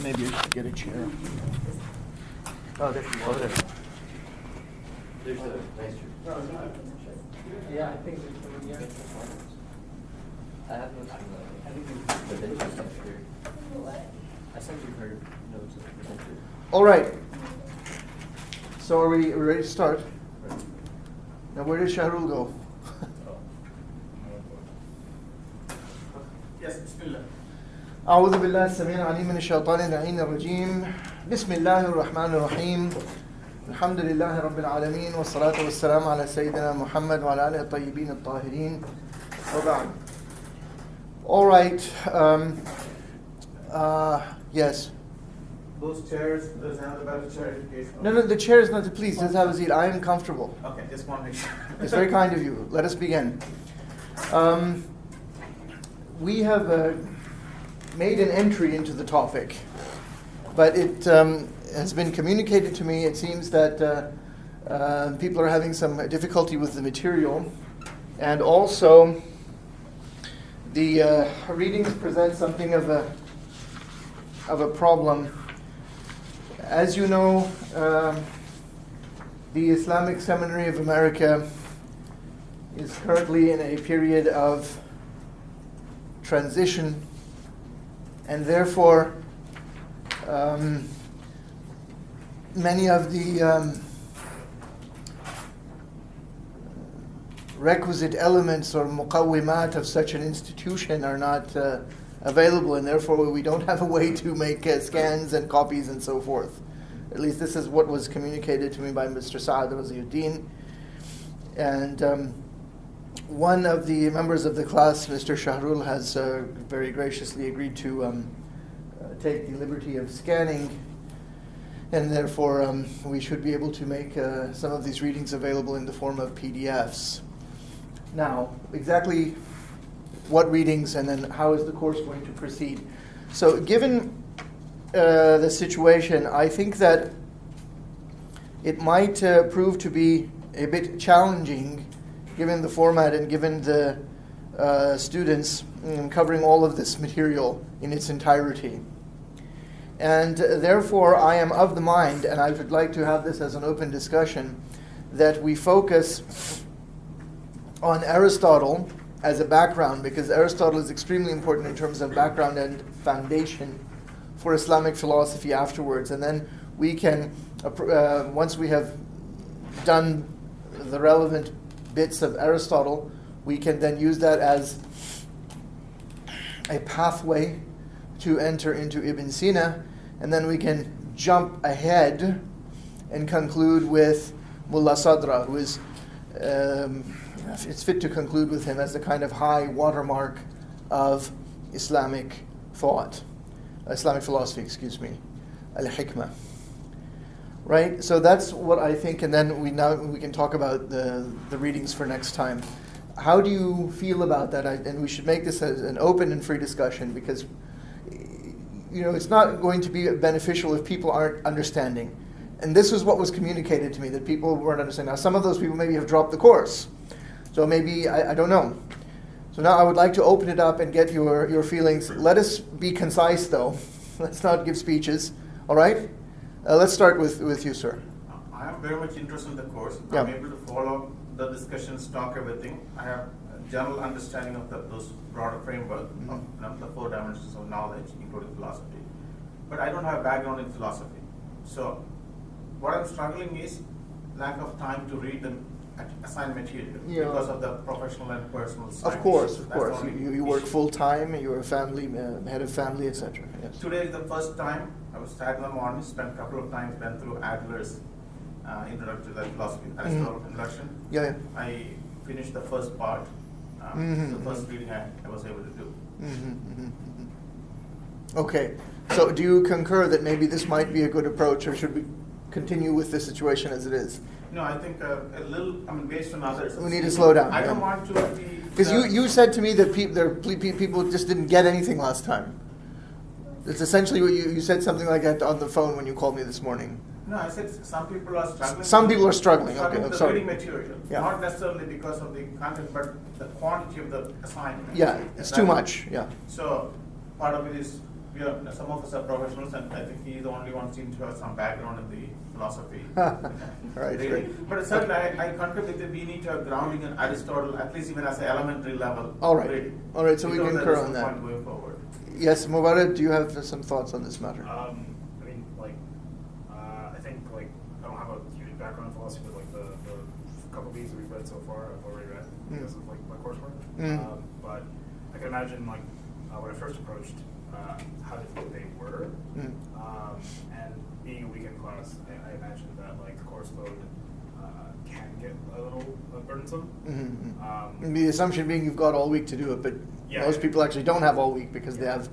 Maybe I should get a chair. Oh, there you are. There's a nice chair. Yeah, I think it's over here. I have notes from the, I think you, but then you sent your, I sent you her notes of the presenter. All right. So are we ready to start? Right. Now, where did Shahrul go? Yes, Bismillah. أعوذ بالله السميع العليم من الشيطان اللعين الرجيم بسم الله الرحمن الرحيم الحمد لله رب العالمين والصلاة والسلام على سيدنا محمد وعلى آله الطيبين الطاهرين وبعد. All right. Yes. Those chairs, there's another better chair in case. No, the chair is not to please. Just have a seat. I am comfortable. Okay, just want to make sure. It's very kind of you. Let us begin. We have made an entry into the topic, but it has been communicated to me. It seems that people are having some difficulty with the material, and also the readings present something of a problem. As you know, the Islamic Seminary of America is currently in a period of transition, and therefore many of the requisite elements or muqawwimat of such an institution are not available, and therefore we don't have a way to make scans and copies and so forth. At least this is what was communicated to me by Mr. Saad Raziuddin. And one of the members of the class, Mr. Shahrul, has very graciously agreed to take the liberty of scanning, and therefore we should be able to make some of these readings available in the form of PDFs. Now, exactly what readings and then how is the course going to proceed? So given the situation, I think that it might prove to be a bit challenging given the format and given the students covering all of this material in its entirety. And therefore, I am of the mind, and I would like to have this as an open discussion, that we focus on Aristotle as a background, because Aristotle is extremely important in terms of background and foundation for Islamic philosophy afterwards. And then we can, once we have done the relevant bits of Aristotle, we can then use that as a pathway to enter into Ibn Sina, and then we can jump ahead and conclude with Mullah Sadra, who is, it's fit to conclude with him as the kind of high watermark of Islamic thought, Islamic philosophy, al-hikmah. Right, so that's what I think, and then we can talk about the readings for next time. How do you feel about that? And we should make this as an open and free discussion, because it's not going to be beneficial if people aren't understanding. And this is what was communicated to me, that people weren't understanding. Now, some of those people maybe have dropped the course, so maybe I don't know. So now I would like to open it up and get your feelings. Let us be concise, though. Let's not give speeches. All right. Let's start with you, sir. I am very much interested in the course. Yeah. I'm able to follow the discussions, talk everything. I have a general understanding of those broader framework of the four dimensions of knowledge, including philosophy. But I don't have a background in philosophy. So what I'm struggling is lack of time to read the assigned material because of the professional and personal side. Of course. That's the only You work issue. full time. You're a family head of family, etc. Yes. Today is the first time I was started in the morning, spent a couple of times, went through Adler's introduction to the philosophy, Aristotle introduction. Yeah. I finished the first part, the first reading I was able to do. Okay, so do you concur that maybe this might be a good approach, or should we continue with the situation as it is? No, I think a little, based on others. We need to slow down. I don't want to be... Because you said to me that people just didn't get anything last time. It's essentially what you said something like that on the phone when you called me this morning. No, I said some people are struggling. Some people are struggling. Okay, with I'm the sorry. reading material. Yeah. Not necessarily because of the content, but the quantity of the assignment. Yeah, it's too much. Yeah. So part of it is we are, some of us are professionals, and I think he's the only one seems to have some background in the philosophy. Right, Really. right. But certainly, I concur with you. We need to have grounding in Aristotle, at least even as an elementary level. All right. Really. All right, so we Because concur there is on no that. point going forward. Yes, Mubarak, do you have some thoughts on this matter? I mean, like, I think, like, I don't have a huge background in philosophy, but, like, the couple of these we've read so far, I've already read because of, like, my coursework. But I can imagine, like, when I first approached how difficult they were, and being a weekend class, I imagine that, like, the course load can get a little burdensome. The assumption being you've got all week to do it, but Yeah. most people actually don't have all week because they have,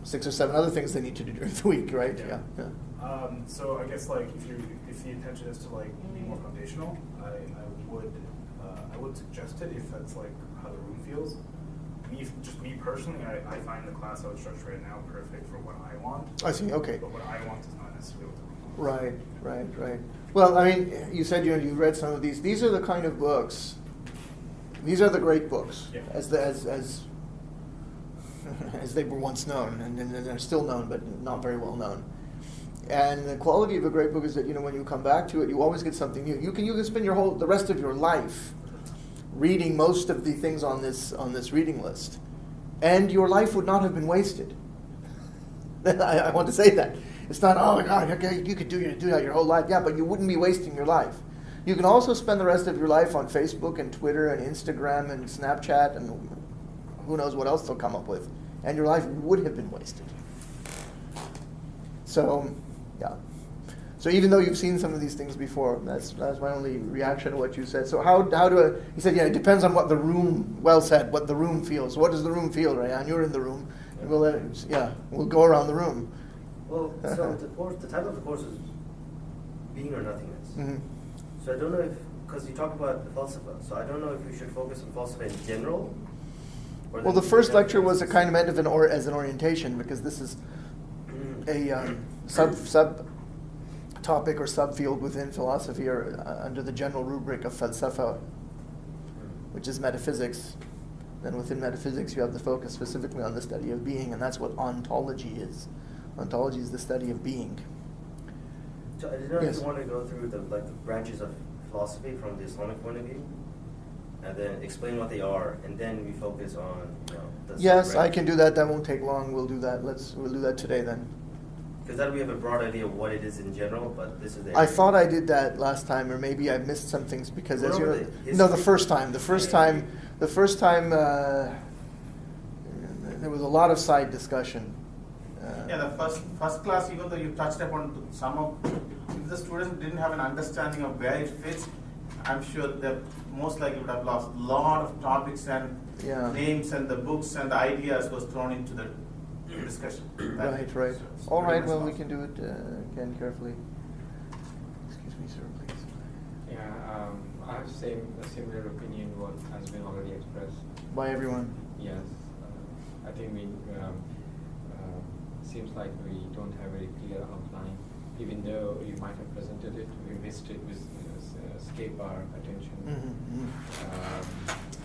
6 or 7 other things they need to do during the week, right? Yeah. Yeah. So I guess, like, if the intention is to, like, be more foundational, I would suggest it if that's, like, how the room feels. Me personally, I find the class I would structure right now perfect for what I want. I see. Okay. But what I want is not necessarily what the room wants. Right. Well, I mean, you said you read some of these. These are the kind of books. These are the great books, Yeah. as they were once known, and they're still known, but not very well known. And the quality of a great book is that when you come back to it, you always get something new. You can spend the rest of your life reading most of the things on this reading list, and your life would not have been wasted. I want to say that. It's not, oh my God, okay, you could do that your whole life. Yeah, but you wouldn't be wasting your life. You can also spend the rest of your life on Facebook and Twitter and Instagram and Snapchat and who knows what else they'll come up with, and your life would have been wasted. So, yeah. So even though you've seen some of these things before, that's my only reaction to what you said. So he said, it depends on what the room, what the room feels. What does the room feel, Rayan? You're in the room. Yeah. We'll go around the room. Well, so the title of the course is Being or Nothingness. Mm-hmm. So I don't know because you talk about the falsafa, so I don't know if we should focus on falsafa in general. Well, the first lecture was a kind of meant as an orientation, because this is a sub topic or subfield within philosophy, or under the general rubric of falsafa, which is metaphysics. Then within metaphysics, you have the focus specifically on the study of being, and that's what ontology is. Ontology is the study of being. So I didn't know Yes. if you want to go through the branches of philosophy from the Islamic point of view, and then explain what they are, and then we focus on the Yes, I sub-branch. can do that. That won't take long. We'll do that. We'll do that today then. Because then we have a broad idea of what it is in general, but this is the I thought I did that last time, or maybe I missed some things because, as you know, Remember no, the first time there was a lot of side discussion. Yeah, the first class, even though you touched upon some of, if the students didn't have an understanding of where it fits, I'm sure that most likely would have lost a lot of topics and Yeah. names, and the books and the ideas was thrown into the discussion. Right. So it's All pretty right. Well, we much can do it again carefully. Excuse me, sir, please. Yeah, I have a similar opinion what has been already expressed. By everyone. Yes, I think we seems like we don't have a very clear outline. Even though you might have presented it, we missed it, escape our attention.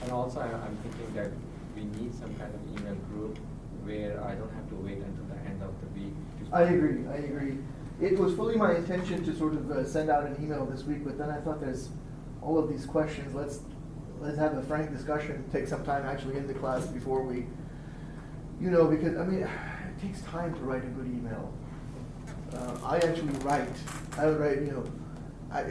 And also, I'm thinking that we need some kind of email group where I don't have to wait until the end of the week. I agree. It was fully my intention to sort of send out an email this week, but then I thought there's all of these questions. Let's have a frank discussion, take some time actually in the class before we, because, I mean, it takes time to write a good email. I actually write. I would write, I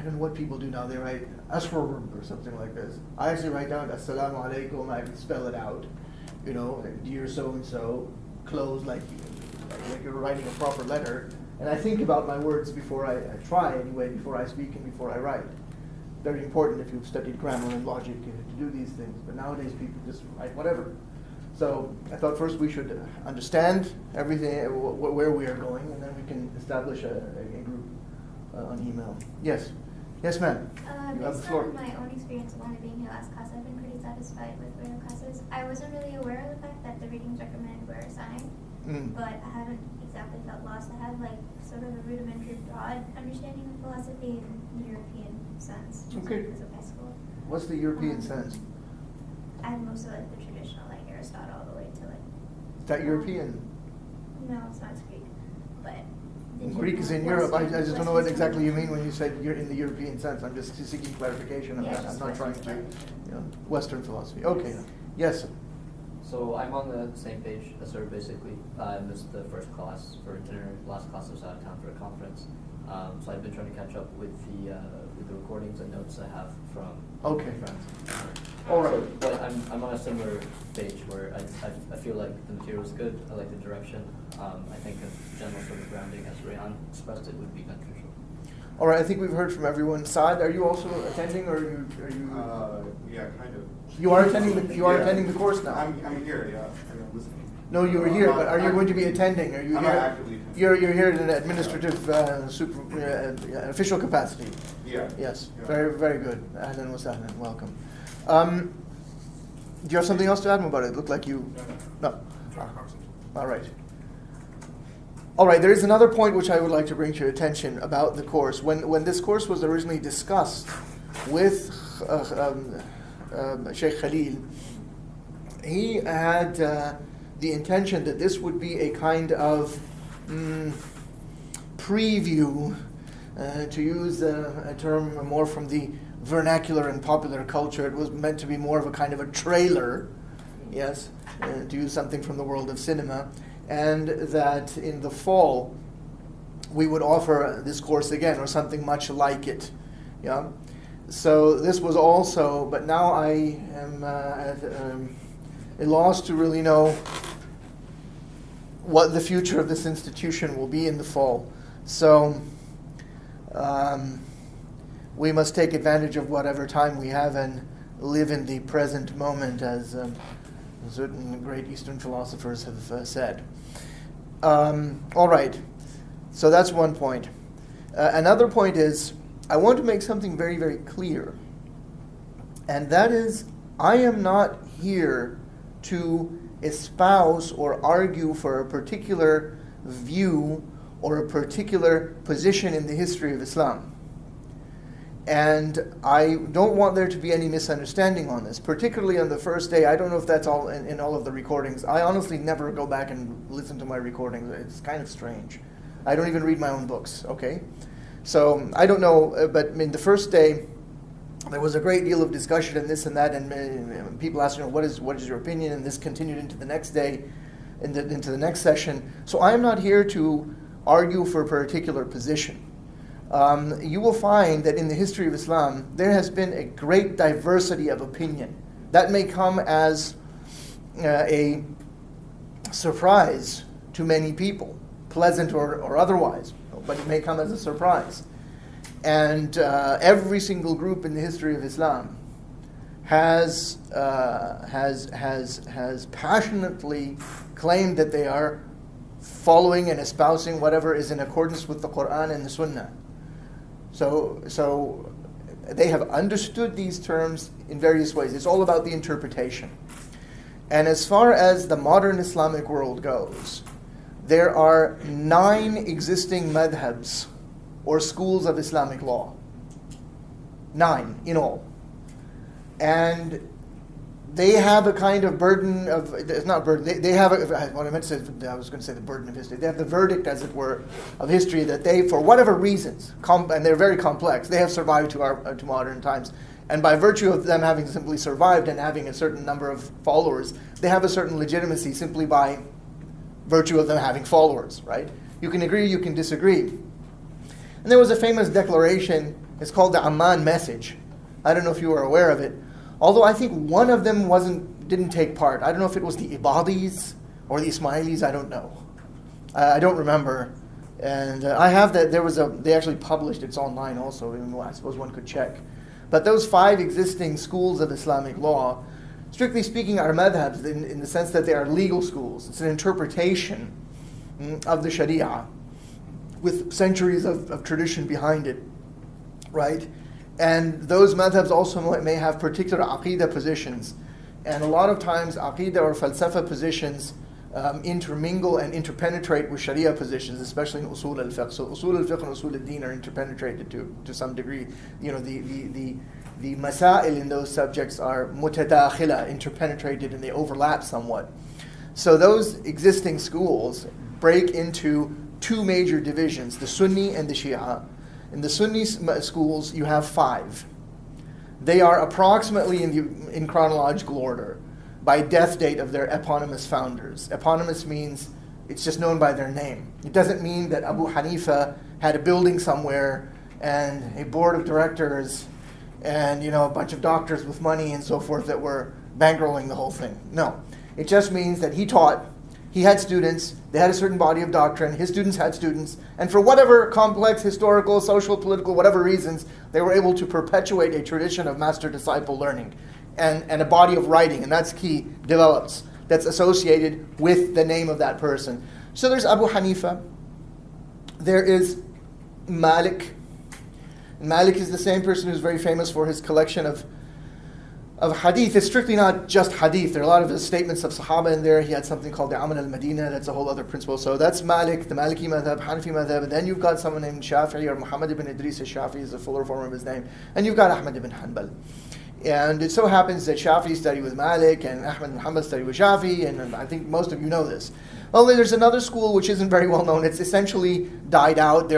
don't know what people do now. They write asror or something like this. I actually write down assalamu alaikum. I spell it out. Dear so and so, close like you're writing a proper letter. And I think about my words before I try anyway, before I speak and before I write. Very important if you've studied grammar and logic to do these things. But nowadays people just write whatever. So I thought first we should understand everything, where we are going, and then we can establish a group on email. Yes, ma'am. You have the Based floor. on my own experience of only being here last class, I've been pretty satisfied with where classes. I wasn't really aware of the fact that the readings recommended were assigned, but I haven't exactly felt lost. I have sort of a rudimentary, broad understanding of philosophy in the European sense, just Okay. because of high school. What's the European sense? I have most of the traditional, Aristotle, all the way to Is that European? No, it's not Greek, but. the Greek is in general Europe. I Western- just don't know what Western exactly you civilization. mean when you said you're in the European sense. I'm just seeking clarification of Yeah, that. I'm just not trying to, Western Western philosophy. Okay. Yes. So I'm on the same page as her basically. I missed the first class for itinerary. Last class I was out of town for a conference. So I've been trying to catch up with the recordings and notes I have from Okay. friends. All right. So, but I'm on a similar page where I feel like the material is good. I like the direction. I think a general sort of grounding, as Rehan expressed it, would be beneficial. All right. I think we've heard from everyone. Saad, are you also attending, or are you? Yeah, kind of. You are attending the Yeah. attending the course now. I'm here, yeah. I'm listening. No, you were here, but are you going to be attending? Are you I'm here? not actively attending. You're here in an administrative official capacity. Yeah. Yes. Yeah. Very very good. Ahlan wa sahlan. Welcome. Do you have something else to add about it? It looked like you. No. All right. All right, there is another point which I would like to bring to your attention about the course. When this course was originally discussed with Sheikh Khalil, he had the intention that this would be a kind of preview, to use a term more from the vernacular and popular culture. It was meant to be more of a kind of a trailer, yes, to use something from the world of cinema. And that in the fall we would offer this course again, or something much like it. Yeah. So this was also, but now I am at a loss to really know what the future of this institution will be in the fall. So we must take advantage of whatever time we have and live in the present moment, as certain great Eastern philosophers have said. All right, so that's one point. Another point is, I want to make something very, very clear, and that is, I am not here to espouse or argue for a particular view or a particular position in the history of Islam. And I don't want there to be any misunderstanding on this, particularly on the first day. I don't know if that's all in all of the recordings. I honestly never go back and listen to my recordings. It's kind of strange. I don't even read my own books, okay? So I don't know, but in the first day, there was a great deal of discussion and this and that, and people asked, what is your opinion? And this continued into the next day, into the next session. So I am not here to argue for a particular position. You will find that in the history of Islam, there has been a great diversity of opinion. That may come as a surprise to many people, pleasant or otherwise, but it may come as a surprise. And every single group in the history of Islam has passionately claimed that they are following and espousing whatever is in accordance with the Quran and the Sunnah. So they have understood these terms in various ways. It's all about the interpretation. And as far as the modern Islamic world goes, there are 9 existing madhabs, or schools of Islamic law. 9 in all. And they have a kind of burden of, it's not burden, they have, what I meant to say, I was going to say the burden of history. They have the verdict, as it were, of history that they, for whatever reasons, and they're very complex, they have survived to modern times. And by virtue of them having simply survived and having a certain number of followers, they have a certain legitimacy simply by virtue of them having followers, right? You can agree, you can disagree. And there was a famous declaration, it's called the Amman Message. I don't know if you were aware of it. Although I think one of them didn't take part. I don't know if it was the Ibadis or the Ismailis, I don't know. I don't remember. And I have that, they actually published, it's online also, even though I suppose one could check. But those 5 existing schools of Islamic law, strictly speaking, are madhabs in the sense that they are legal schools. It's an interpretation of the Sharia with centuries of tradition behind it, right? And those madhabs also may have particular aqidah positions. And a lot of times aqidah or falsafa positions intermingle and interpenetrate with Sharia positions, especially in usul al-fiqh. So usul al-fiqh and usul al-din are interpenetrated to some degree. The masail in those subjects are mutadakhila, interpenetrated, and they overlap somewhat. So those existing schools break into two major divisions, the Sunni and the Shia. In the Sunni schools, you have 5. They are approximately in chronological order by death date of their eponymous founders. Eponymous means it's just known by their name. It doesn't mean that Abu Hanifa had a building somewhere and a board of directors and a bunch of doctors with money and so forth that were bankrolling the whole thing. No. It just means that he taught, he had students, they had a certain body of doctrine, his students had students, and for whatever complex, historical, social, political, whatever reasons, they were able to perpetuate a tradition of master-disciple learning and a body of writing, and that's key, develops, that's associated with the name of that person. So there's Abu Hanifa, there is Malik. Malik is the same person who's very famous for his collection of hadith. It's strictly not just hadith. There are a lot of his statements of Sahaba in there. He had something called the Amal al-Madina. That's a whole other principle. So that's Malik, the Maliki madhab, Hanafi madhab. And then you've got someone named Shafi'i, or Muhammad ibn Idris al-Shafi'i is a fuller form of his name. And you've got Ahmad ibn Hanbal. And it so happens that Shafi'i studied with Malik and Ahmad ibn Hanbal studied with Shafi'i, and I think most of you know this. Well, there's another school which isn't very well known. It's essentially died out.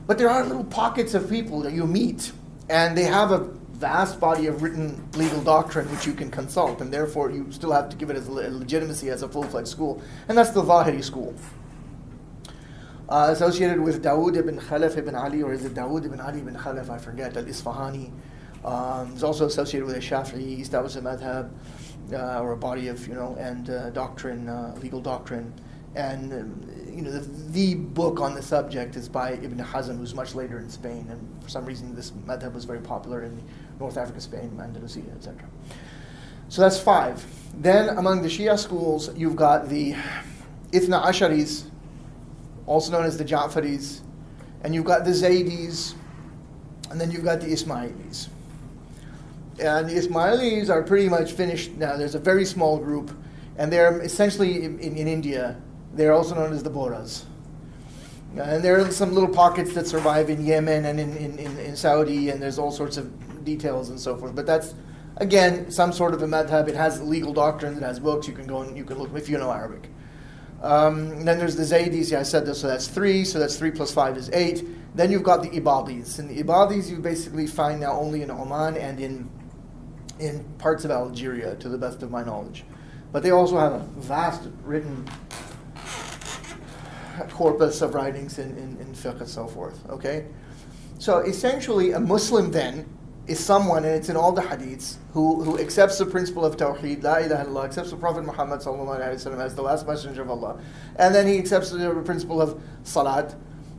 But there are little pockets of people that you meet, and they have a vast body of written legal doctrine which you can consult, and therefore you still have to give it as a legitimacy as a full-fledged school. And that's the Zahiri school. Associated with Dawood ibn Khalaf ibn Ali, or is it Dawood ibn Ali ibn Khalaf, I forget, al-Isfahani. It's also associated with a Shafi'i, established a madhab, or a body of, and doctrine, legal doctrine. And the book on the subject is by Ibn Hazm, who's much later in Spain, and for some reason this madhab was very popular in North Africa, Spain, Andalusia, etc. So that's 5. Then among the Shia schools, you've got the Ithna Asharis, also known as the Ja'faris, and you've got the Zaydis, and then you've got the Ismailis. And the Ismailis are pretty much finished now. There's a very small group, and they're essentially in India. They're also known as the Bohras. And there are some little pockets that survive in Yemen and in Saudi, and there's all sorts of details and so forth. But that's, again, some sort of a madhab. It has legal doctrine, it has books, you can go and you can look if you know Arabic. Then there's the Zaydis, I said this, so that's 3, so that's 3 plus 5 is 8. Then you've got the Ibadis. And the Ibadis you basically find now only in Oman and in parts of Algeria, to the best of my knowledge. But they also have a vast written corpus of writings in fiqh and so forth, okay? So essentially a Muslim then is someone, and it's in all the hadiths, who accepts the principle of Tawheed, La ilaha illallah, accepts the Prophet Muhammad sallallahu alaihi wasallam as the last messenger of Allah, and then he accepts the principle of Salat,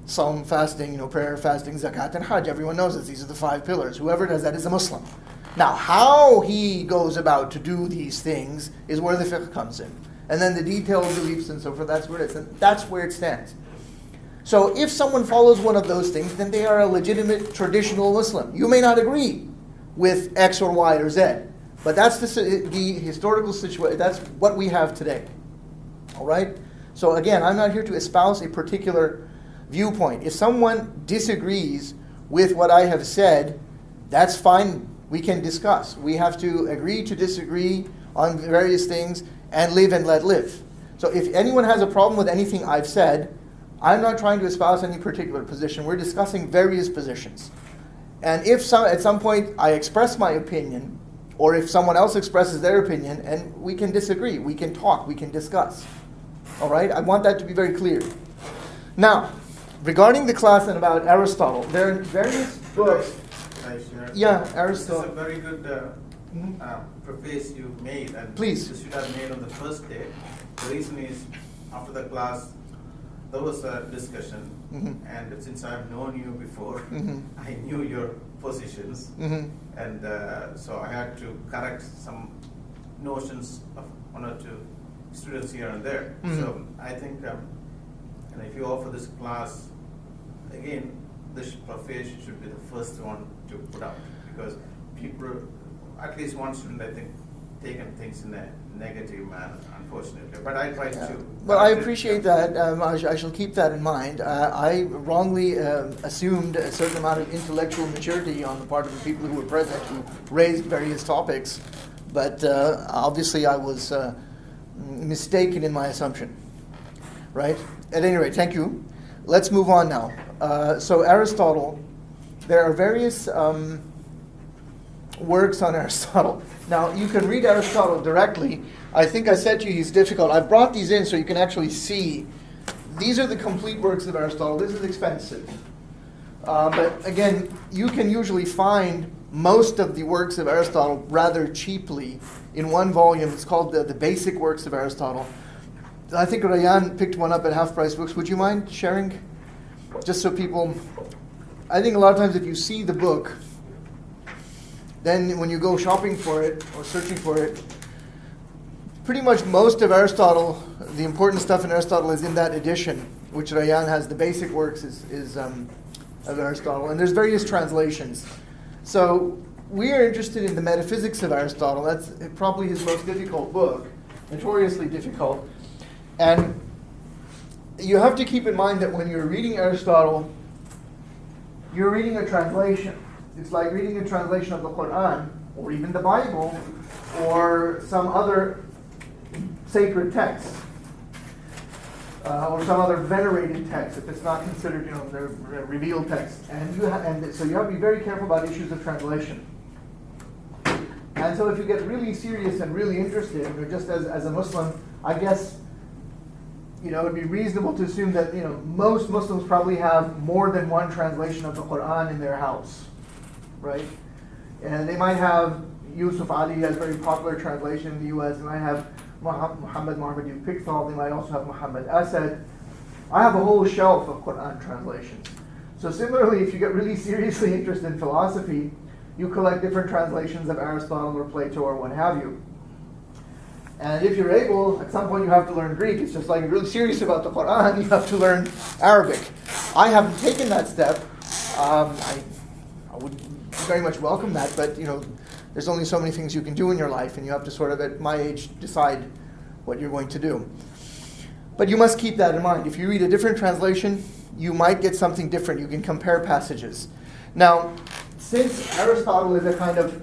Sawm, fasting, prayer, fasting, zakat, and Hajj. Everyone knows this. These are the 5 pillars. Whoever does that is a Muslim. Now, how he goes about to do these things is where the fiqh comes in. And then the detailed beliefs and so forth, that's where it stands. So if someone follows one of those things, then they are a legitimate traditional Muslim. You may not agree with X or Y or Z, but that's the historical situation. That's what we have today. All right? So again, I'm not here to espouse a particular viewpoint. If someone disagrees with what I have said, that's fine. We can discuss. We have to agree to disagree on various things and live and let live. So if anyone has a problem with anything I've said, I'm not trying to espouse any particular position. We're discussing various positions. And if at some point I express my opinion, or if someone else expresses their opinion, and we can disagree, we can talk, we can discuss. All right? I want that to be very clear. Now, regarding the class and about Aristotle, there are various books. Yeah, Aristotle. This is a very good preface you made, and please. This should have made on the first day. The reason is, after the class, there was a discussion, and since I've known you before, I knew your positions, and so I had to correct some notions of 1 or 2 students here and there. So I think, and if you offer this class, again, this preface should be the first one to put out, because people, at least one student, I think, taken things in a negative manner, unfortunately. But I tried to. Well, I appreciate that. I shall keep that in mind. I wrongly assumed a certain amount of intellectual maturity on the part of the people who were present, who raised various topics. But obviously I was mistaken in my assumption. right? At any rate, thank you. Let's move on now. So Aristotle, there are various works on Aristotle. Now, you can read Aristotle directly. I think I said to you he's difficult. I've brought these in so you can actually see. These are the complete works of Aristotle. This is expensive. But again, you can usually find most of the works of Aristotle rather cheaply in one volume. It's called the Basic Works of Aristotle. I think Rayan picked one up at Half Price Books. Would you mind sharing? Just so people... I think a lot of times if you see the book, then when you go shopping for it or searching for it, pretty much most of Aristotle, the important stuff in Aristotle is in that edition, which Rayan has. The Basic Works of Aristotle. And there's various translations. So we are interested in the metaphysics of Aristotle. That's probably his most difficult book, notoriously difficult. And you have to keep in mind that when you're reading Aristotle, you're reading a translation. It's like reading a translation of the Quran, or even the Bible, or some other sacred text, or some other venerated text, if it's not considered, the revealed text. And so you have to be very careful about issues of translation. And so if you get really serious and really interested, just as a Muslim, I guess, it would be reasonable to assume that, most Muslims probably have more than one translation of the Quran in their house, right? And they might have Yusuf Ali has a very popular translation in the U.S., and I have Muhammad Marmaduke Pickthall. They might also have Muhammad Asad. I have a whole shelf of Quran translations. So similarly, if you get really seriously interested in philosophy, you collect different translations of Aristotle or Plato or what have you. And if you're able, at some point you have to learn Greek. It's just like you're really serious about the Quran, you have to learn Arabic. I haven't taken that step. I would very much welcome that, but there's only so many things you can do in your life, and you have to sort of, at my age, decide what you're going to do. But you must keep that in mind. If you read a different translation, you might get something different. You can compare passages. Now, since Aristotle is a kind of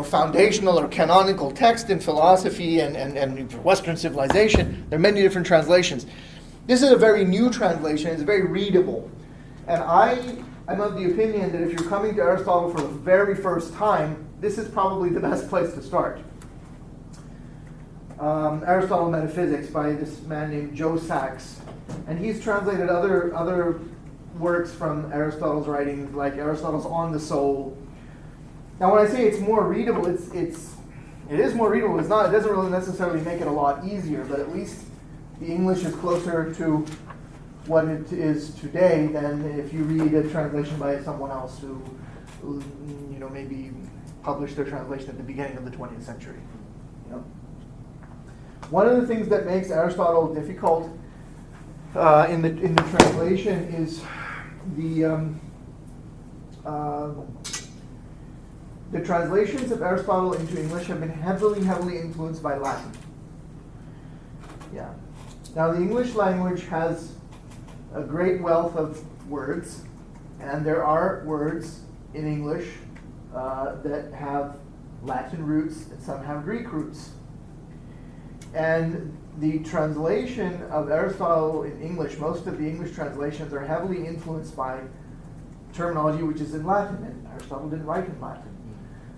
foundational or canonical text in philosophy and Western civilization, there are many different translations. This is a very new translation. It's very readable. And I'm of the opinion that if you're coming to Aristotle for the very first time, this is probably the best place to start. Aristotle Metaphysics by this man named Joe Sachs. And he's translated other works from Aristotle's writings, like Aristotle's On the Soul. Now, when I say it's more readable, it is more readable. It doesn't really necessarily make it a lot easier, but at least the English is closer to what it is today than if you read a translation by someone else who, maybe published their translation at the beginning of the 20th century. One of the things that makes Aristotle difficult in the translation is the translations of Aristotle into English have been heavily influenced by Latin. Yeah. Now, the English language has a great wealth of words, and there are words in English that have Latin roots, and some have Greek roots. And the translation of Aristotle in English, most of the English translations are heavily influenced by terminology which is in Latin, and Aristotle didn't write in Latin.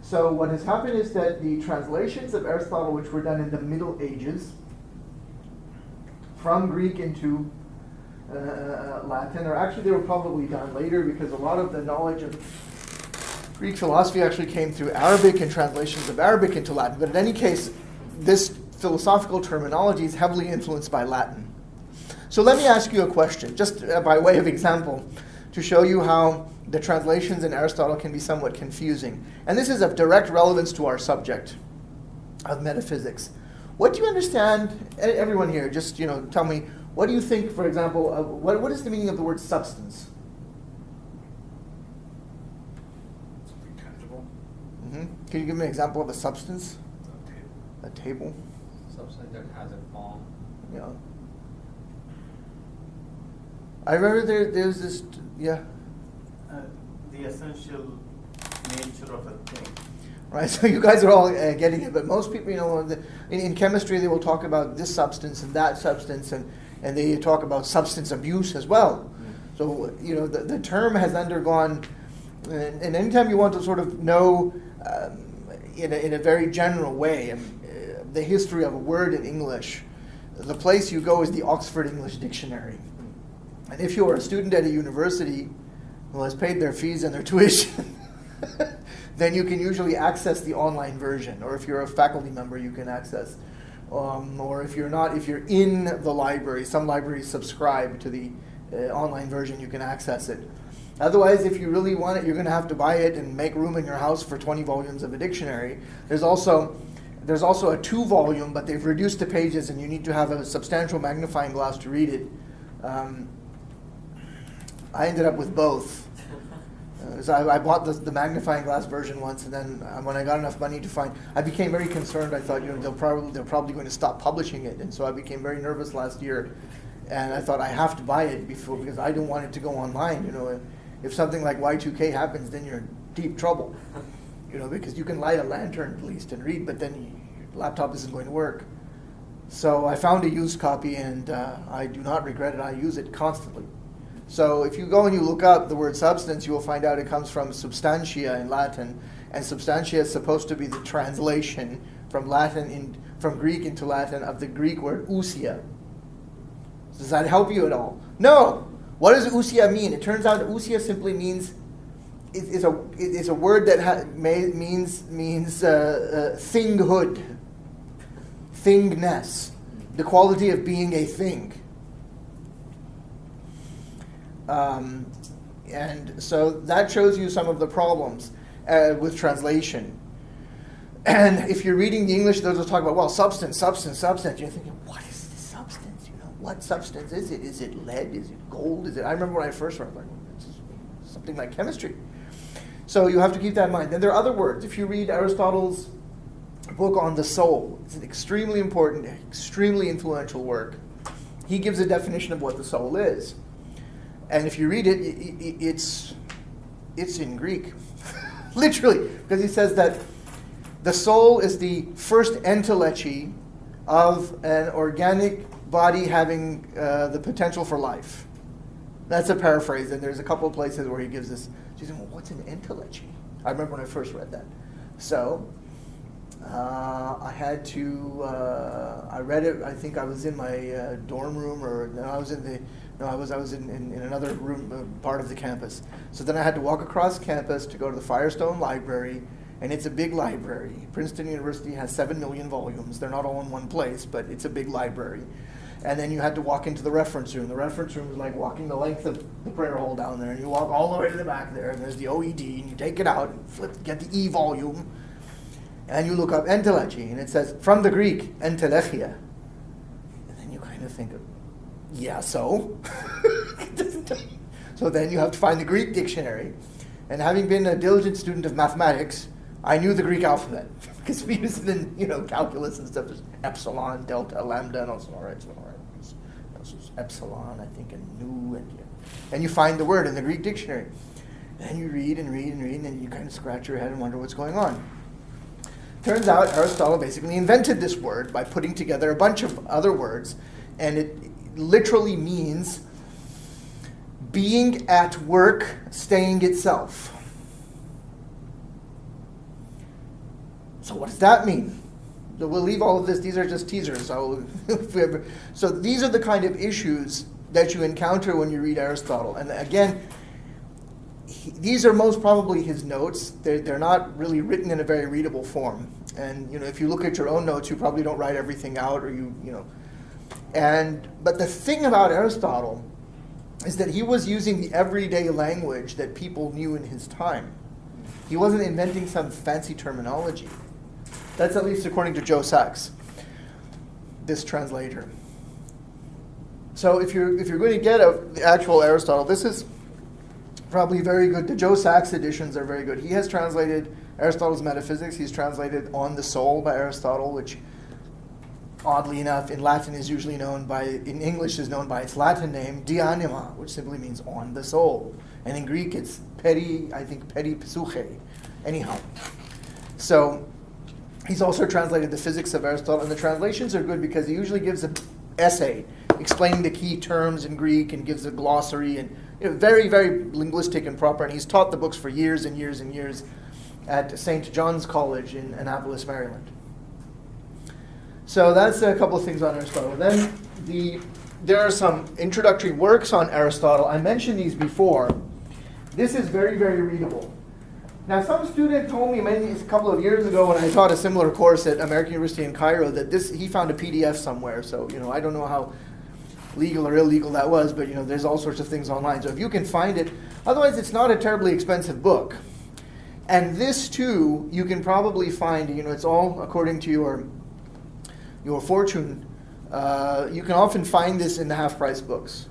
So what has happened is that the translations of Aristotle, which were done in the Middle Ages, from Greek into Latin, or actually they were probably done later, because a lot of the knowledge of Greek philosophy actually came through Arabic and translations of Arabic into Latin. But in any case, this philosophical terminology is heavily influenced by Latin. So let me ask you a question, just by way of example, to show you how the translations in Aristotle can be somewhat confusing. And this is of direct relevance to our subject of metaphysics. What do you understand, everyone here, just tell me, what do you think, for example, of what is the meaning of the word substance? Something tangible. Mm-hmm. Can you give me an example of a substance? A table? Substance that has a form. Yeah. I remember there's this, yeah. The essential nature of a thing. Right, so you guys are all getting it, but most people, in chemistry they will talk about this substance and that substance, and and they talk about substance abuse as well. So, the term has undergone, and anytime you want to sort of know in a very general way the history of a word in English, the place you go is the Oxford English Dictionary. And if you are a student at a university who has paid their fees and their tuition, then you can usually access the online version. Or if you're a faculty member, you can access. Or if you're not, if you're in the library, some libraries subscribe to the online version, you can access it. Otherwise, if you really want it, you're going to have to buy it and make room in your house for 20 volumes of a dictionary. There's also a 2-volume, but they've reduced the pages, and you need to have a substantial magnifying glass to read it. I ended up with both. So I bought the magnifying glass version once, and then when I got enough money to I became very concerned. I thought, they're probably going to stop publishing it, and so I became very nervous last year. And I thought I have to buy it because I don't want it to go online. If something like Y2K happens, then you're in deep trouble. Because you can light a lantern at least and read, but then your laptop isn't going to work. So I found a used copy, and I do not regret it. I use it constantly. So if you go and you look up the word substance, you will find out it comes from substantia in Latin, and substantia is supposed to be the translation from Greek into Latin of the Greek word ousia. Does that help you at all? No. What does ousia mean? It turns out ousia simply means is a word that means thinghood, thingness, the quality of being a thing. And so that shows you some of the problems with translation. And if you're reading the English, those will talk about, substance. You're thinking, what is this substance? What substance is it? Is it lead? Is it gold? I remember when I first read, it's something like chemistry. So you have to keep that in mind. Then there are other words. If you read Aristotle's book on the soul, it's an extremely important, extremely influential work. He gives a definition of what the soul is. And if you read it, it's in Greek, literally, because he says that the soul is the first entelechy of an organic body having the potential for life. That's a paraphrase, and there's a couple of places where he gives this. She's saying, what's an entelechy? I remember when I first read that. So I had to. I read it. I think I was in my dorm room, I was in another room, part of the campus. So then I had to walk across campus to go to the Firestone Library, and it's a big library. Princeton University has 7 million volumes. They're not all in one place, but it's a big library. And then you had to walk into the reference room. The reference room was like walking the length of the prayer hall down there, and you walk all the way to the back there, and there's the OED, and you take it out and get the E volume, and you look up entelechy, and it says, from the Greek, entelechia. And then you kind of think, yeah, so? So then you have to find the Greek dictionary. And having been a diligent student of mathematics, I knew the Greek alphabet. Because we use it in calculus and stuff. There's epsilon, delta, lambda, and also, all right. So epsilon, I think, and nu, and you find the word in the Greek dictionary. And you read and read and read, and you kind of scratch your head and wonder what's going on. Turns out Aristotle basically invented this word by putting together a bunch of other words, and it literally means being at work, staying itself. So what does that mean? So we'll leave all of this. These are just teasers. So these are the kind of issues that you encounter when you read Aristotle. And again, these are most probably his notes. They're not really written in a very readable form. And if you look at your own notes, you probably don't write everything out, or but the thing about Aristotle is that he was using the everyday language that people knew in his time. He wasn't inventing some fancy terminology. That's at least according to Joe Sachs, this translator. So if you're going to get the actual Aristotle, this is probably very good. The Joe Sachs editions are very good. He has translated Aristotle's Metaphysics. He's translated On the Soul by Aristotle, which, oddly enough, in Latin is usually in English is known by its Latin name, De Anima, which simply means on the soul. And in Greek it's peri psyche. Anyhow. So he's also translated the Physics of Aristotle, and the translations are good because he usually gives an essay. explaining the key terms in Greek and gives a glossary and very, very linguistic and proper. And he's taught the books for years and years and years at St. John's College in Annapolis, Maryland. So that's a couple of things on Aristotle. Then there are some introductory works on Aristotle. I mentioned these before. This is very, very readable. Now, some student told me a couple of years ago when I taught a similar course at American University in Cairo that he found a PDF somewhere. So, I don't know how legal or illegal that was, but, there's all sorts of things online. So if you can find it, otherwise it's not a terribly expensive book. And this, too, you can probably find, it's all according to your fortune. You can often find this in the half-price books.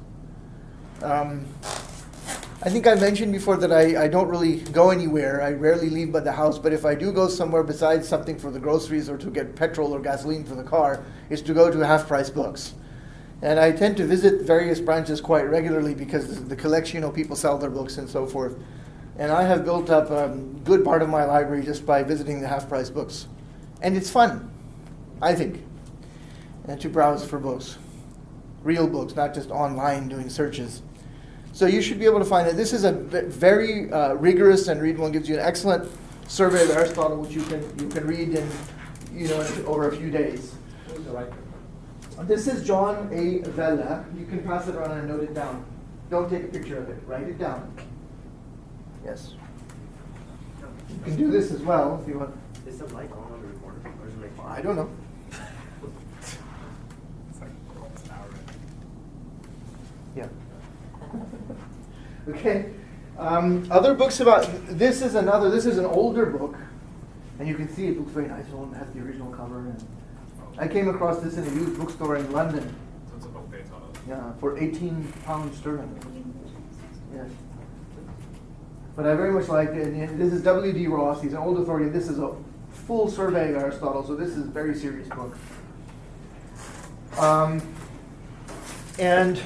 I think I mentioned before that I don't really go anywhere. I rarely leave by the house, but if I do go somewhere besides something for the groceries or to get petrol or gasoline for the car, it's to go to half-price books. And I tend to visit various branches quite regularly because the collection, people sell their books and so forth. And I have built up a good part of my library just by visiting the half-price books. And it's fun, I think, and to browse for books. Real books, not just online doing searches. So you should be able to find it. This is a very rigorous and readable and gives you an excellent survey of Aristotle, which you can read in over a few days. Who's the writer? This is John A. Vella. You can pass it around and note it down. Don't take a picture of it. Write it down. Yes. You can do this as well if you want. Is the mic on the recorder? Or is it like I don't know. It's like almost an hour in. Yeah. Okay. Other books about this is an older book, and you can see it looks very nice. It has the original cover. And I came across this in a used bookstore in London. So it's a book based on it. Yeah, for £18 sterling. Yes. But I very much liked it. And this is W.D. Ross. He's an old authority. This is a full survey of Aristotle, so this is a very serious book. And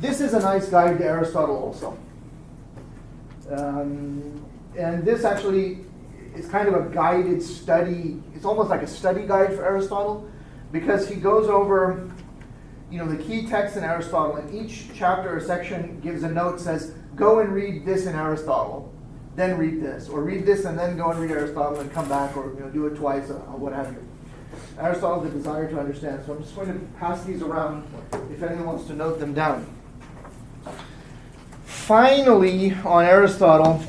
this is a nice guide to Aristotle also. And this actually is kind of a guided study. It's almost like a study guide for Aristotle because he goes over, the key texts in Aristotle, and each chapter or section gives a note, says, go and read this in Aristotle, then read this, or read this and then go and read Aristotle and come back, or do it twice, or what have you. Aristotle, the desire to understand. So I'm just going to pass these around if anyone wants to note them down. Finally, on Aristotle,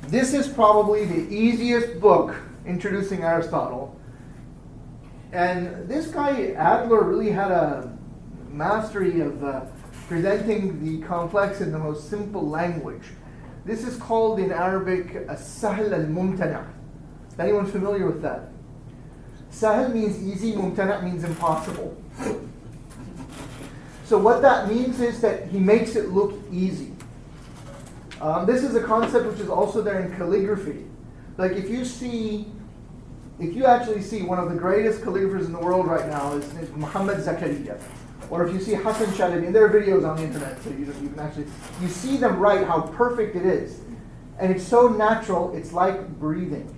this is probably the easiest book introducing Aristotle. And this guy, Adler, really had a mastery of presenting the complex in the most simple language. This is called in Arabic as-sahl al-mumtana'. Is anyone familiar with that? Sahl means easy, mumtana' means impossible. So what that means is that he makes it look easy. This is a concept which is also there in calligraphy. Like if you actually see one of the greatest calligraphers in the world right now is Muhammad Zakaria. Or if you see Hassan Shalabi, and there are videos on the internet, so you can actually, you see them write how perfect it is. And it's so natural, it's like breathing.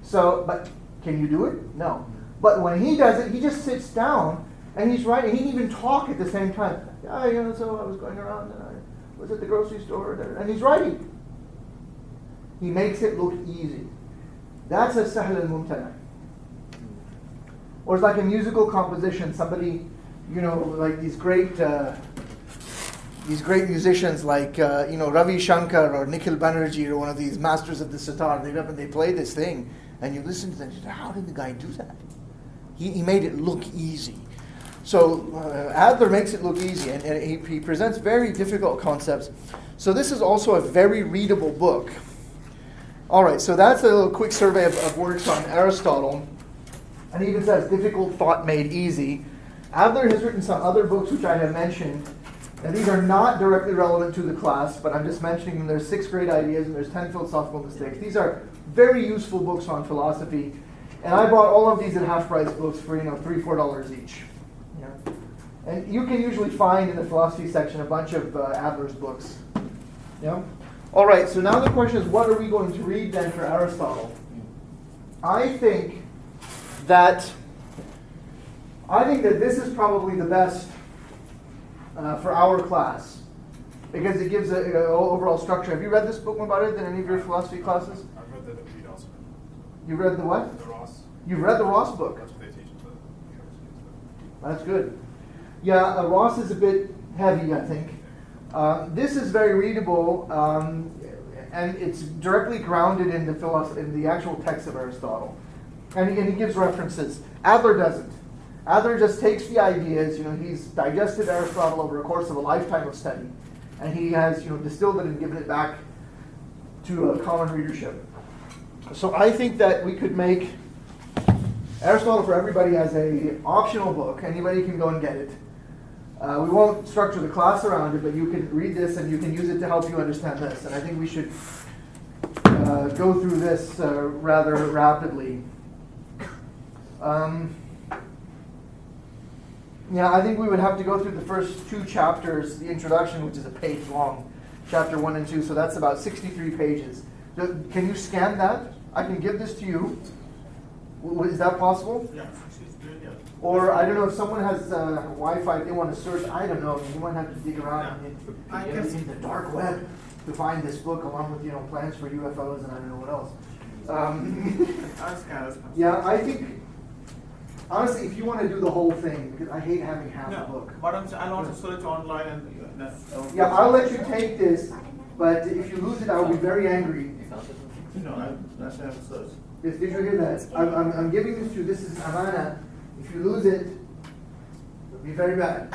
So, but can you do it? No. But when he does it, he just sits down and he's writing. He can even talk at the same time. Yeah, so I was going around and I was at the grocery store, and he's writing. He makes it look easy. That's a sahl al-mumtana'. Or it's like a musical composition. Somebody, like these great musicians like Ravi Shankar or Nikhil Banerjee or one of these masters of the sitar. They get up and they play this thing, and you listen to them. And how did the guy do that? He made it look easy. So Adler makes it look easy, and he presents very difficult concepts. So this is also a very readable book. All right, so that's a little quick survey of works on Aristotle. And he even says, difficult thought made easy. Adler has written some other books which I have mentioned. Now these are not directly relevant to the class, but I'm just mentioning them. There's 6 great ideas and there's 10 philosophical mistakes. These are very useful books on philosophy. And I bought all of these at half-price books for $3-4 each. Yeah. And you can usually find in the philosophy section a bunch of Adler's books. Yeah. All right, so now the question is, what are we going to read then for Aristotle? I think that I think that this is probably the best for our class because it gives an overall structure. Have you read this book, Mubarak, in any of your philosophy classes? I've read the Reed also. You read the what? The Ross. You've read the Ross book. That's what they teach at the university. That's good. Yeah, Ross is a bit heavy, I think. This is very readable, and it's directly grounded in the actual text of Aristotle. And he gives references. Adler doesn't. Adler just takes the ideas, he's digested Aristotle over a course of a lifetime of study. And he has, distilled it and given it back to a common readership. So I think that we could make Aristotle for Everybody as a optional book. Anybody can go and get it. We won't structure the class around it, but you can read this and you can use it to help you understand this. And I think we should go through this rather rapidly. I think we would have to go through the first 2 chapters, the introduction, which is a page long, chapter 1 and 2, so that's about 63 pages. Can you scan that? I can give this to you. Is that possible? Yeah, she's good, yeah. Or I don't know if someone has Wi-Fi, they want to search. I don't know. You might have to dig around in the dark web to find this book, along with plans for UFOs and I don't know what else. I'll scan. Yeah, I think honestly, if you want to do the whole thing, because I hate having half the book. But I'll also search online and. Yeah, I'll let you take this, but if you lose it, I'll be very angry. You found it? No, that's what I'm search. Did you hear that? I'm giving this to you. This is Amana. If you lose it, it'll be very bad.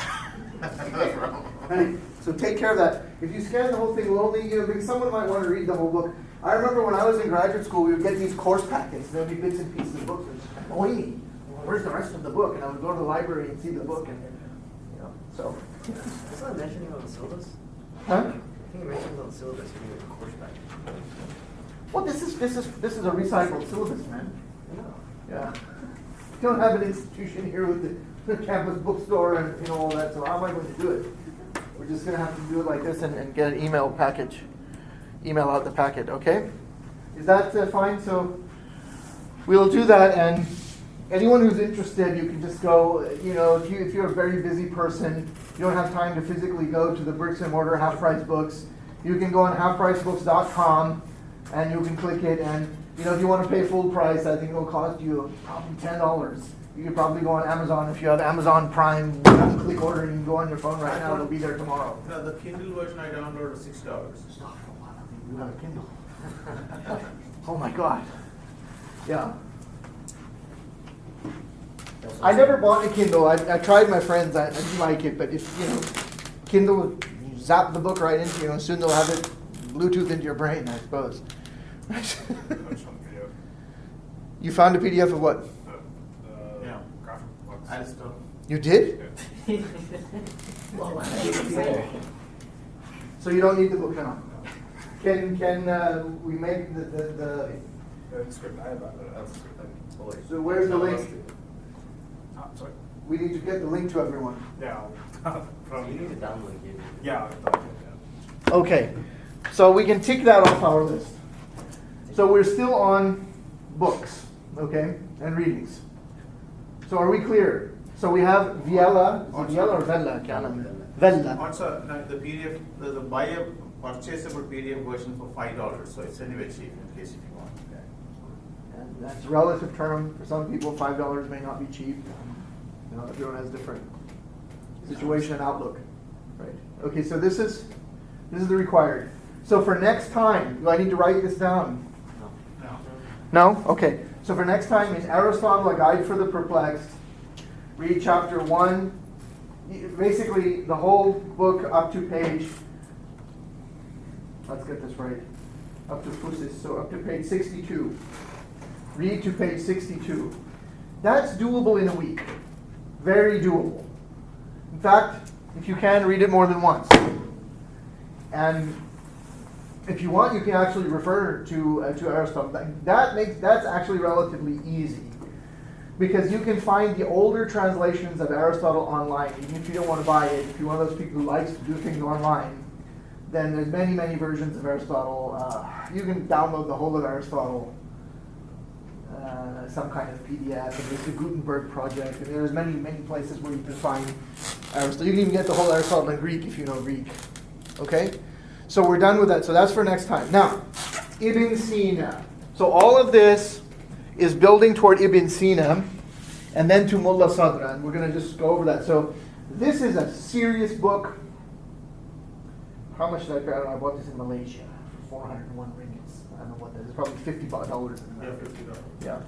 Right? So take care of that. If you scan the whole thing, we'll only, because someone might want to read the whole book. I remember when I was in graduate school, we would get these course packets. There would be bits and pieces of books. Annoy me. Where's the rest of the book? And I would go to the library and see the book, and so. It's not mentioning on the syllabus. Huh? I think it mentions on the syllabus in the course pack. Well, this is a recycled syllabus, man. No. Yeah. We don't have an institution here with the campus bookstore and all that. So how am I going to do it? We're just going to have to do it like this and get an email out the packet. Okay? Is that fine? So we'll do that, and anyone who's interested, you can just go. If you're a very busy person, you don't have time to physically go to the bricks and mortar half price books. You can go on halfpricebooks.com. And you can click it, and if you want to pay full price, I think it'll cost you probably $10. You could probably go on Amazon if you have Amazon Prime. Click order, and you can go on your phone right now. It'll be there tomorrow. No, the Kindle version I downloaded was $6. Stop for a while. You have a Kindle. Oh my God. Yeah. I never bought a Kindle. I tried my friends. I didn't like it, but if Kindle, you zap the book right into soon they'll have it Bluetooth into your brain, I suppose. You found a PDF of what? Yeah. Graphic books. Aristotle. You did? So you don't need the book now. Can we make the script? I have that's the script. so where's the link? Sorry. We need to get the link to everyone. Yeah. You need to download it. Yeah. Okay. So we can tick that off our list. So we're still on books, okay, and readings. So are we clear? So we have Viella. Is it Viella or Vella? Vella. Also, the PDF, the buy a purchasable PDF version for $5. So it's anyway cheap in case if you want. Okay. And that's a relative term. For some people, $5 may not be cheap. Everyone has different situation and outlook. Right. Okay. So this is the required. So for next time, do I need to write this down? No? Okay. So for next time, in Aristotle, A Guide for the Perplexed, read chapter 1, basically the whole book up to page, let's get this right, up to Fusis, so up to page 62. Read to page 62. That's doable in a week. Very doable. In fact, if you can, read it more than once. And if you want, you can actually refer to Aristotle. That's actually relatively easy, because you can find the older translations of Aristotle online. Even if you don't want to buy it, if you're one of those people who likes to do things online, then there's many versions of Aristotle. You can download the whole of Aristotle some kind of PDF, and there's the Gutenberg project, and there's many, many places where you can find Aristotle. You can even get the whole Aristotle in Greek if you know Greek. Okay? So we're done with that. So that's for next time. Now, Ibn Sina. So all of this is building toward Ibn Sina, and then to Mullah Sadra, and we're going to just go over that. So this is a serious book. How much did I pay? I don't know. I bought this in Malaysia for 401 ringgits. I don't know what that is. Probably $50 in America. $50. Yeah.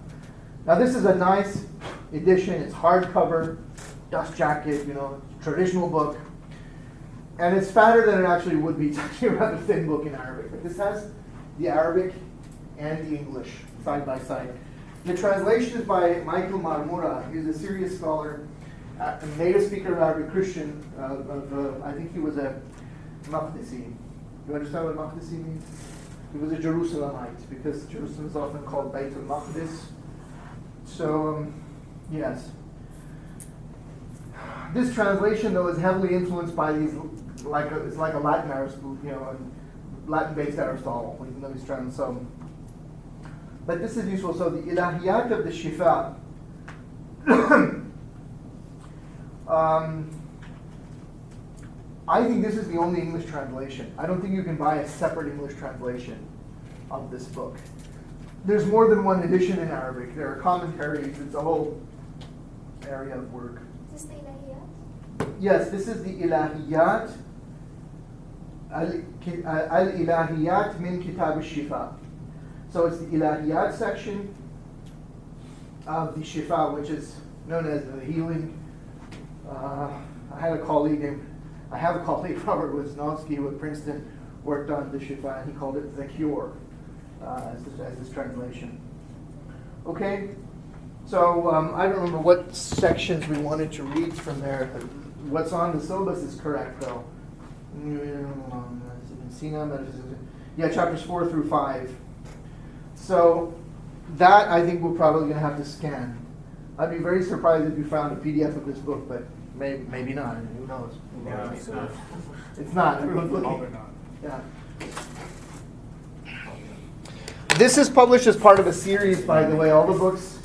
Now this is a nice edition. It's hardcover, dust jacket, traditional book. And it's fatter than it actually would be. It's actually a rather thin book in Arabic. But this has the Arabic and the English side by side. The translation is by Michael Marmura. He's a serious scholar, a native speaker of Arabic, Christian. I think he was a Maqdisi. You understand what Maqdisi means? He was a Jerusalemite, because Jerusalem is often called Bayt al-Maqdis. So, yes. This translation, though, is heavily influenced by these, it's like a Latin Aristotle, Latin-based Aristotle, even though he's trying so. But this is useful. So the Ilahiyat of the Shifa. I think this is the only English translation. I don't think you can buy a separate English translation of this book. There's more than one edition in Arabic. There are commentaries. It's a whole area of work. Is this the Ilahiyat? Yes, this is the Ilahiyat. Al-Ilahiyat min Kitab al-Shifa. So it's the Ilahiyat section of the Shifa, which is known as the healing. I have a colleague, Robert Wisnowski, who at Princeton worked on the Shifa, and he called it the cure as his translation. Okay, so I don't remember what sections we wanted to read from there. What's on the syllabus is correct, though. Yeah, chapters 4 through 5. So that I think we're probably going to have to scan. I'd be very surprised if you found a PDF of this book, but maybe not. Who knows? Yeah, it's not. It's not. Everyone's Probably looking. not. Yeah. This is published as part of a series, by the way. All the books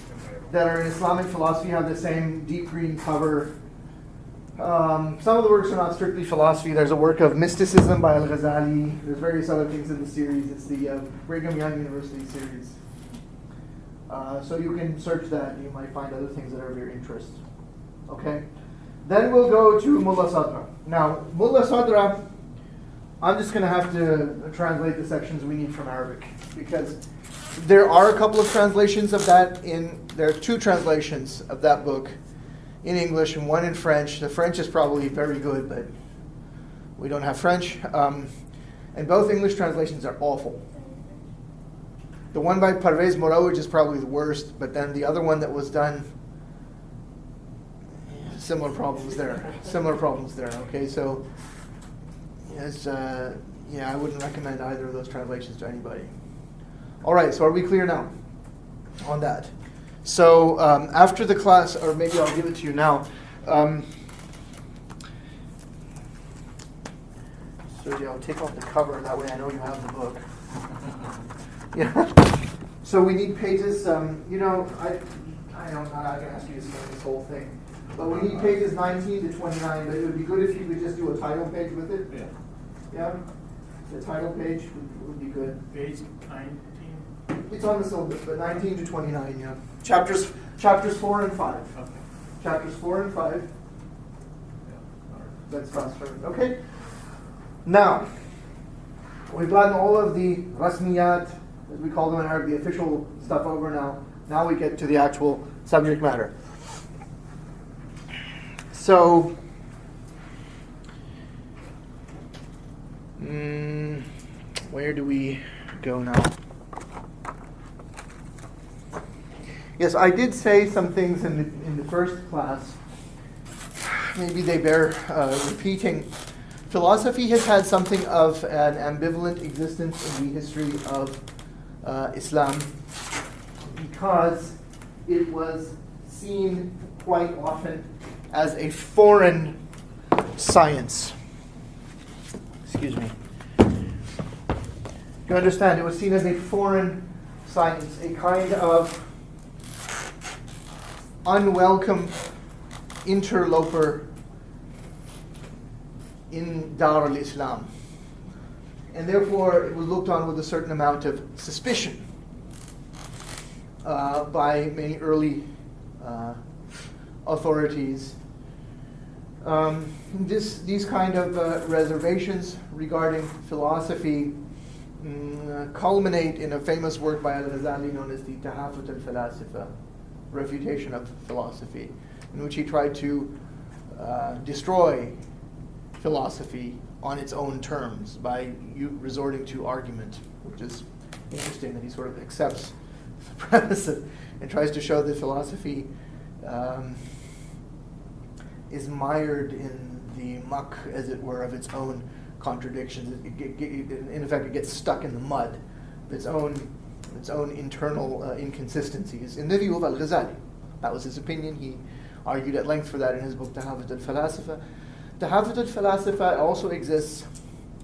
that are in Islamic philosophy have the same deep green cover. Some of the works are not strictly philosophy. There's a work of mysticism by Al-Ghazali. There's various other things in the series. It's the Brigham Young University series. So you can search that, and you might find other things that are of your interest. Okay? Then we'll go to Mullah Sadra. Now, Mullah Sadra, I'm just going to have to translate the sections we need from Arabic, because there are a couple of translations of that there are 2 translations of that book in English and 1 in French. The French is probably very good, but we don't have French. And both English translations are awful. The one by Parvez Morawij is probably the worst, but then the other one that was done, similar problems there. Okay, so yes, I wouldn't recommend either of those translations to anybody. All right, so are we clear now on that? So after the class, or maybe I'll give it to you now. So yeah, I'll take off the cover, that way I know you have the book. Yeah. So we need pages, I'm not going to ask you to scan this whole thing, but we need pages 19 to 29, but it would be good if you could just do a title page with it. Yeah. Yeah? The title page would be good. Page 19. It's on the syllabus, but 19 to 29, yeah. Chapters 4 and 5. Okay. Chapters 4 and 5. Yeah. All right. That's fast forward. Okay. Now, we've gotten all of the rasmiyat, as we call them in Arabic, the official stuff over now. Now we get to the actual subject matter. So, where do we go now? Yes, I did say some things in the first class. Maybe they bear repeating. Philosophy has had something of an ambivalent existence in the history of Islam, because it was seen quite often as a foreign science. Excuse me. You understand, it was seen as a foreign science, a kind of unwelcome interloper in Dar al-Islam. And therefore, it was looked on with a certain amount of suspicion by many early authorities. These kind of reservations regarding philosophy culminate in a famous work by Al-Ghazali known as the Tahafut al-Falasifa, Refutation of Philosophy, in which he tried to destroy philosophy on its own terms by resorting to argument, which is interesting that he sort of accepts the premise and tries to show that philosophy is mired in the muck, as it were, of its own contradictions. In effect, it gets stuck in the mud of its own internal inconsistencies. In the view of Al-Ghazali, that was his opinion. He argued at length for that in his book Tahafut al-Falasifa. Tahafut al-Falasifa also exists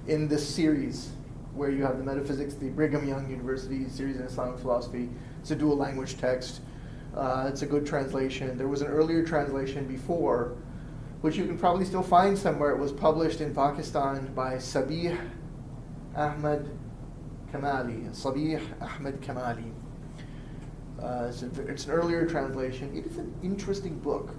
in this series where you have the metaphysics, the Brigham Young University series in Islamic philosophy. It's a dual language text. It's a good translation. There was an earlier translation before, which you can probably still find somewhere. It was published in Pakistan by Sabih Ahmed Kamali. It's an earlier translation. It is an interesting book.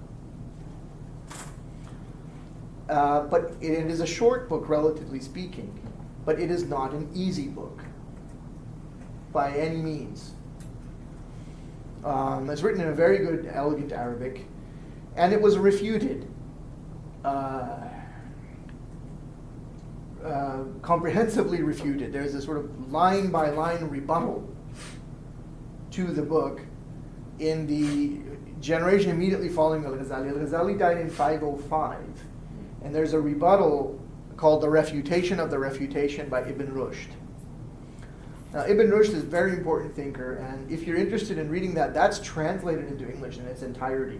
But it is a short book, relatively speaking. But it is not an easy book, by any means. It's written in a very good, elegant Arabic, and it was refuted. Comprehensively refuted. There's a sort of line-by-line rebuttal to the book in the generation immediately following Al-Ghazali. Al-Ghazali died in 505, and there's a rebuttal called The Refutation of the Refutation by Ibn Rushd. Now, Ibn Rushd is a very important thinker, and if you're interested in reading that, that's translated into English in its entirety.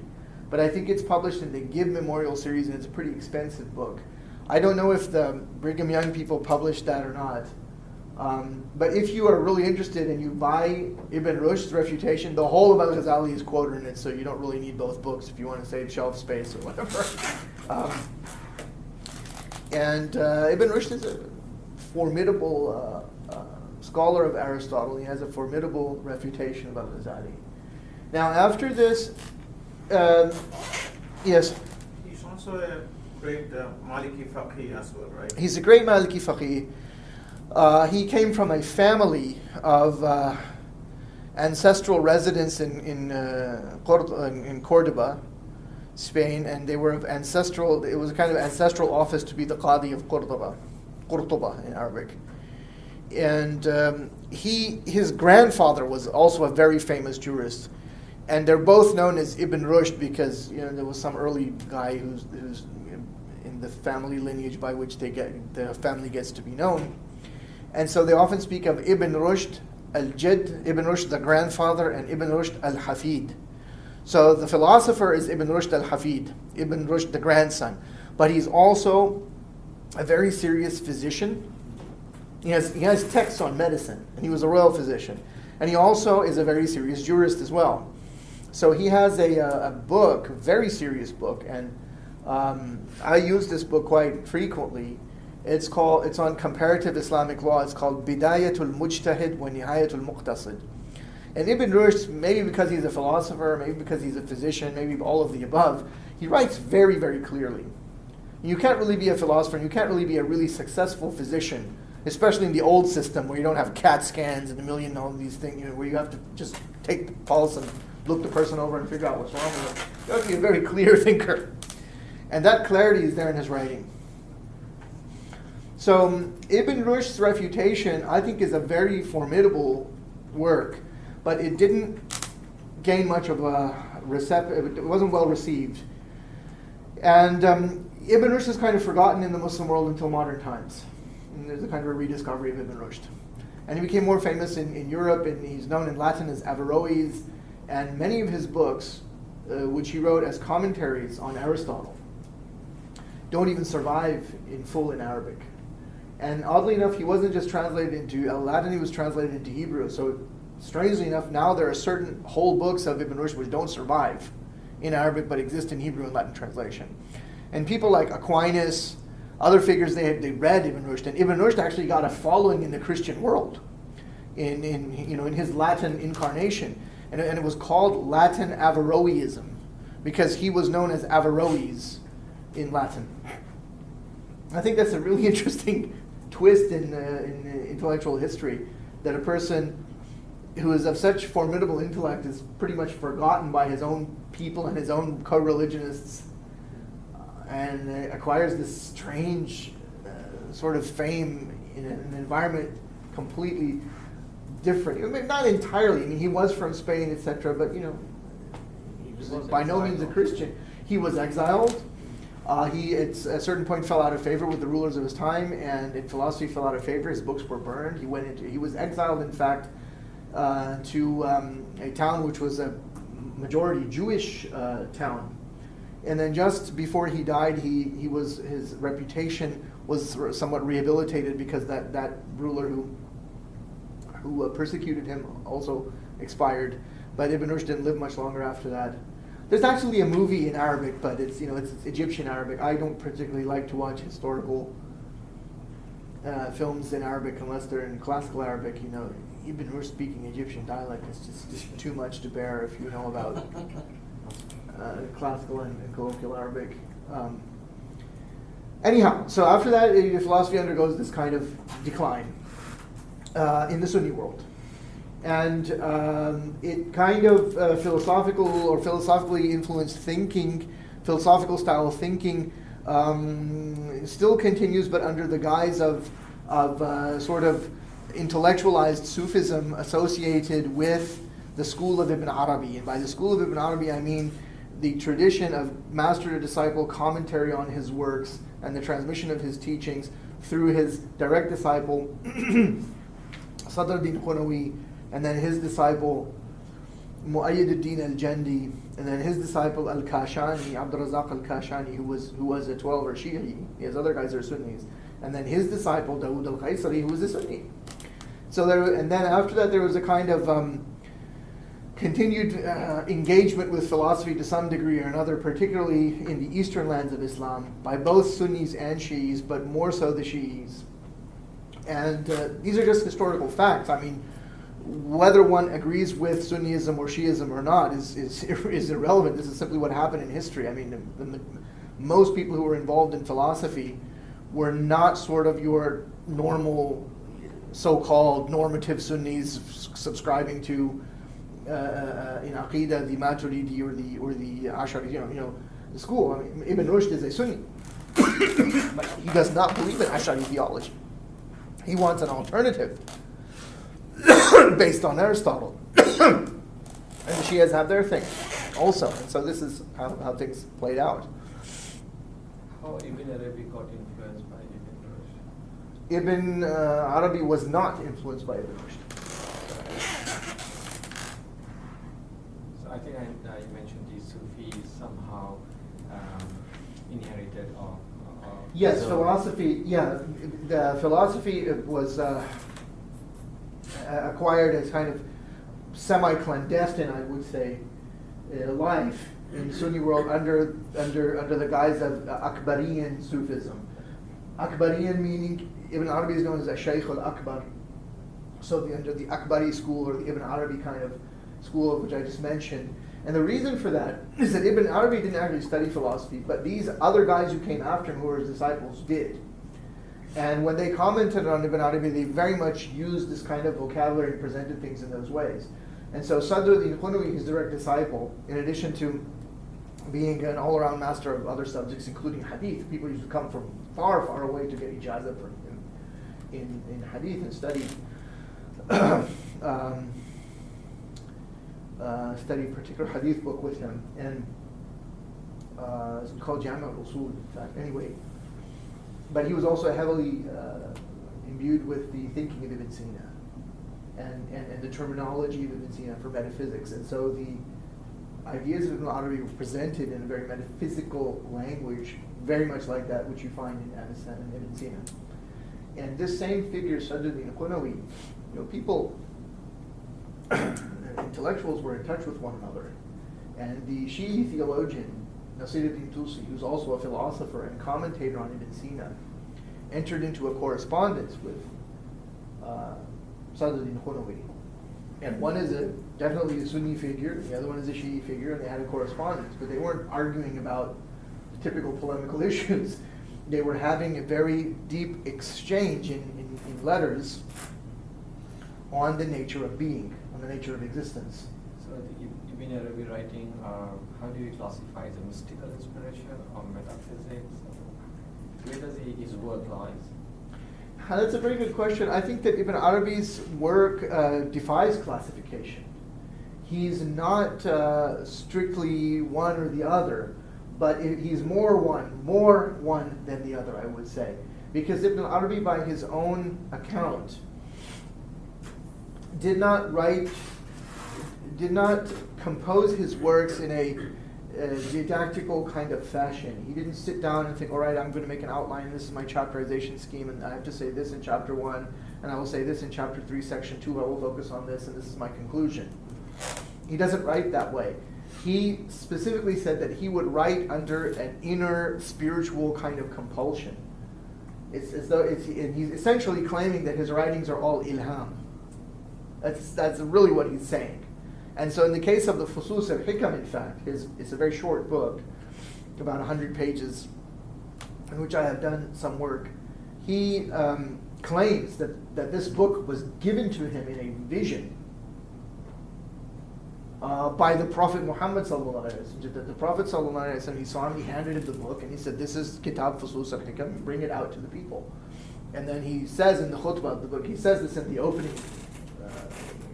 But I think it's published in the Gibb Memorial Series, and it's a pretty expensive book. I don't know if the Brigham Young people published that or not. But if you are really interested and you buy Ibn Rushd's Refutation, the whole of Al-Ghazali is quoted in it, so you don't really need both books if you want to save shelf space or whatever. Ibn Rushd is a formidable scholar of Aristotle. He has a formidable refutation of Al-Ghazali. Now, after this, yes? He's also a great Maliki faqih as well, right? He's a great Maliki faqih. He came from a family of ancestral residents in Cordoba, Spain, and they were of ancestral. It was a kind of ancestral office to be the Qadi of Qurtuba in Arabic. And his grandfather was also a very famous jurist, and they're both known as Ibn Rushd because there was some early guy who's in the family lineage by which the family gets to be known, and so they often speak of Ibn Rushd al-Jid, Ibn Rushd the grandfather, and Ibn Rushd al-Hafid. So the philosopher is Ibn Rushd al-Hafid, Ibn Rushd the grandson, but he's also a very serious physician. He has texts on medicine, and he was a royal physician. And he also is a very serious jurist as well. So he has a book, a very serious book, and I use this book quite frequently. It's on comparative Islamic law. It's called Bidayatul Mujtahid wa Nihayatul Muqtasid. And Ibn Rushd, maybe because he's a philosopher, maybe because he's a physician, maybe all of the above, he writes very, very clearly. You can't really be a philosopher, and you can't really be a really successful physician, especially in the old system where you don't have CAT scans and a million all these things, where you have to just take the pulse and look the person over and figure out what's wrong with them. You have to be a very clear thinker. And that clarity is there in his writing. So Ibn Rushd's Refutation, I think, is a very formidable work, but it didn't gain much of a it wasn't well received. And Ibn Rushd is kind of forgotten in the Muslim world until modern times. And there's a kind of a rediscovery of Ibn Rushd. And he became more famous in Europe, and he's known in Latin as Averroes, and many of his books, which he wrote as commentaries on Aristotle, don't even survive in full in Arabic. And oddly enough, he wasn't just translated into Latin, he was translated into Hebrew. So strangely enough, now there are certain whole books of Ibn Rushd which don't survive in Arabic but exist in Hebrew and Latin translation. And people like Aquinas, other figures, they read Ibn Rushd, and Ibn Rushd actually got a following in the Christian world, in his Latin incarnation, and it was called Latin Averroism, because he was known as Averroes in Latin. I think that's a really interesting twist in intellectual history, that a person who is of such formidable intellect is pretty much forgotten by his own people and his own co-religionists, and acquires this strange sort of fame in an environment completely different. I mean, not entirely. I mean, he was from Spain, etc., but he was by no means a Christian. He was exiled. He at a certain point fell out of favor with the rulers of his time, and in philosophy fell out of favor. His books were burned. He was exiled, in fact, to a town which was a majority Jewish town. And then just before he died, his reputation was somewhat rehabilitated, because that ruler who persecuted him also expired. But Ibn Rushd didn't live much longer after that. There's actually a movie in Arabic, but it's Egyptian Arabic. I don't particularly like to watch historical films in Arabic unless they're in classical Arabic. Ibn Rushd speaking Egyptian dialect is just too much to bear if you know about classical and colloquial Arabic. Anyhow, so after that, philosophy undergoes this kind of decline in the Sunni world. And it kind of philosophically influenced thinking, philosophical style of thinking, still continues, but under the guise of sort of intellectualized Sufism associated with the school of Ibn Arabi. And by the school of Ibn Arabi, I mean the tradition of master-to-disciple commentary on his works and the transmission of his teachings through his direct disciple, Sadr ad-Din Qunawi, and then his disciple Mu'ayyid ad-Din al-Jandi, and then his disciple al-Kashani, Abdurrazzaq al-Kashani, who was a 12er Shi'i. His other guys are Sunnis. And then his disciple Dawood al-Qaisari, who was a Sunni. And then after that, there was a kind of continued engagement with philosophy to some degree or another, particularly in the eastern lands of Islam, by both Sunnis and Shi'is, but more so the Shi'is. And these are just historical facts. I mean, whether one agrees with Sunnism or Shi'ism or not is irrelevant. This is simply what happened in history. I mean, most people who were involved in philosophy were not sort of your normal, so-called normative Sunnis subscribing to in Aqidah the Maturidi or the Ash'ari, the school. I mean, Ibn Rushd is a Sunni, but he does not believe in Ash'ari theology. He wants an alternative based on Aristotle. And the Shias have their thing also. And so this is how things played out. How Ibn Arabi got influenced by Ibn Rushd? Ibn Arabi was not influenced by Ibn Rushd. So I think you mentioned these Sufis somehow inherited or yes, philosophy. Yeah, the philosophy was acquired as kind of semi-clandestine, I would say, life in the Sunni world under the guise of Akbarian Sufism. Akbarian meaning Ibn Arabi is known as a Shaykh al-Akbar. So under the Akbari school or the Ibn Arabi kind of school, which I just mentioned. And the reason for that is that Ibn Arabi didn't actually study philosophy, but these other guys who came after him, who were his disciples, did. And when they commented on Ibn Arabi, they very much used this kind of vocabulary and presented things in those ways. And so Sadr ad-Din Qunawi, his direct disciple, in addition to being an all-around master of other subjects, including hadith, people used to come from far, far away to get ijazah from him in hadith and study study a particular hadith book with him, and it's called Jami' al-Usul, in fact. Anyway, but he was also heavily imbued with the thinking of Ibn Sina and the terminology of Ibn Sina for metaphysics, and so the ideas of Ibn Arabi were presented in a very metaphysical language, very much like that which you find in Avicenna and Ibn Sina. And this same figure, Sadr ad-Din Qunawi, people, intellectuals were in touch with one another. And the Shi'i theologian, Nasiruddin Tusi, who's also a philosopher and commentator on Ibn Sina, entered into a correspondence with Sadruddin Khunawi. And one is definitely a Sunni figure, the other one is a Shi'i figure, and they had a correspondence, but they weren't arguing about typical polemical issues. They were having a very deep exchange in letters on the nature of being, on the nature of existence. So the Ibn Arabi writing, how do you classify the mystical inspiration or metaphysics? Where does his work lies? That's a very good question. I think that Ibn Arabi's work defies classification. He's not strictly one or the other, but he's more one than the other, I would say. Because Ibn Arabi, by his own account, did not compose his works in a didactical kind of fashion. He didn't sit down and think, all right, I'm going to make an outline, this is my chapterization scheme, and I have to say this in chapter 1, and I will say this in chapter 3, section 2, I will focus on this, and this is my conclusion. He doesn't write that way. He specifically said that he would write under an inner spiritual kind of compulsion. It's as though and he's essentially claiming that his writings are all ilham. That's really what he's saying. And so in the case of the Fusus al-Hikam, in fact, it's a very short book, about 100 pages, in which I have done some work. He claims that this book was given to him in a vision by the Prophet Muhammad sallallahu alaihi wasallam. The Prophet sallallahu alaihi wasallam, he saw him, he handed him the book, and he said, "This is Kitab Fusus al-Hikam, bring it out to the people." And then he says in the khutbah of the book, he says this in the opening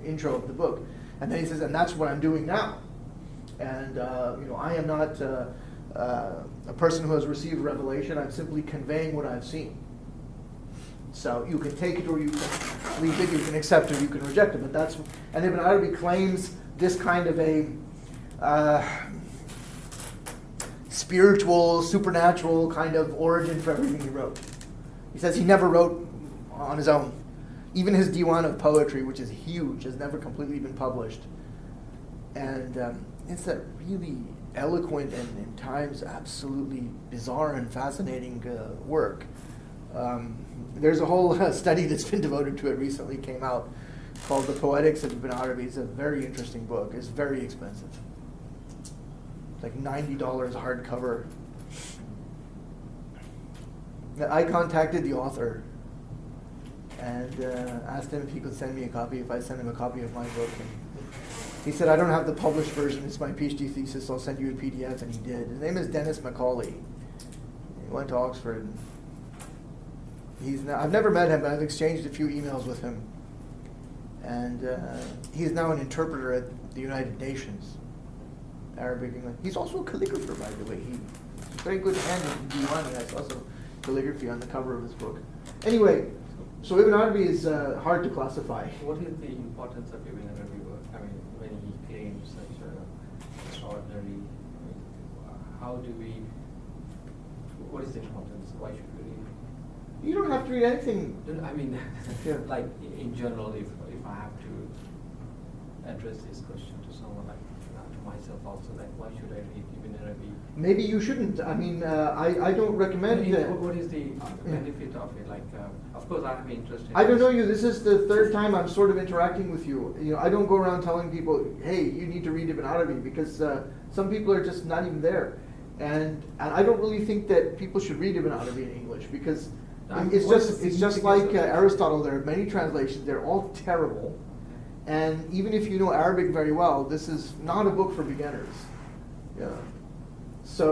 intro of the book, and then he says, "And that's what I'm doing now." And I am not a person who has received revelation. I'm simply conveying what I've seen. So you can take it or you can leave it. You can accept it, you can reject it. But and Ibn Arabi claims this kind of a spiritual, supernatural kind of origin for everything he wrote. He says he never wrote on his own. Even his diwan of poetry, which is huge, has never completely been published. And it's a really eloquent and in times absolutely bizarre and fascinating work. There's a whole study that's been devoted to it recently, came out, called The Poetics of Ibn Arabi. It's a very interesting book. It's very expensive. It's like $90 hardcover. I contacted the author and asked him if he could send me a copy, if I sent him a copy of my book. And he said, "I don't have the published version. It's my PhD thesis, so I'll send you a PDF," and he did. His name is Dennis Macaulay. He went to Oxford. I've never met him, but I've exchanged a few emails with him. And he's now an interpreter at the United Nations, Arabic English. He's also a calligrapher, by the way. He's a very good hand in diwan, and that's also calligraphy on the cover of his book. Anyway, so Ibn Arabi is hard to classify. What is the importance of Ibn Arabi work? I mean, when he claims such extraordinary, what is the importance? Why should we read it? You don't have to read anything. I mean, Yeah. like in general, if I have to address this question to someone, like to myself also, like why should I read Ibn Arabi? Maybe you shouldn't. I mean, I don't recommend that. What is the benefit of it? Like, of course, I have interest in I don't know you. This is the third time I'm sort of interacting with you. I don't go around telling people, "Hey, you need to read Ibn Arabi," because some people are just not even there, and I don't really think that people should read Ibn Arabi in English because it's just like Aristotle. There are many translations. They're all terrible, and even if you know Arabic very well, this is not a book for beginners. Yeah. So,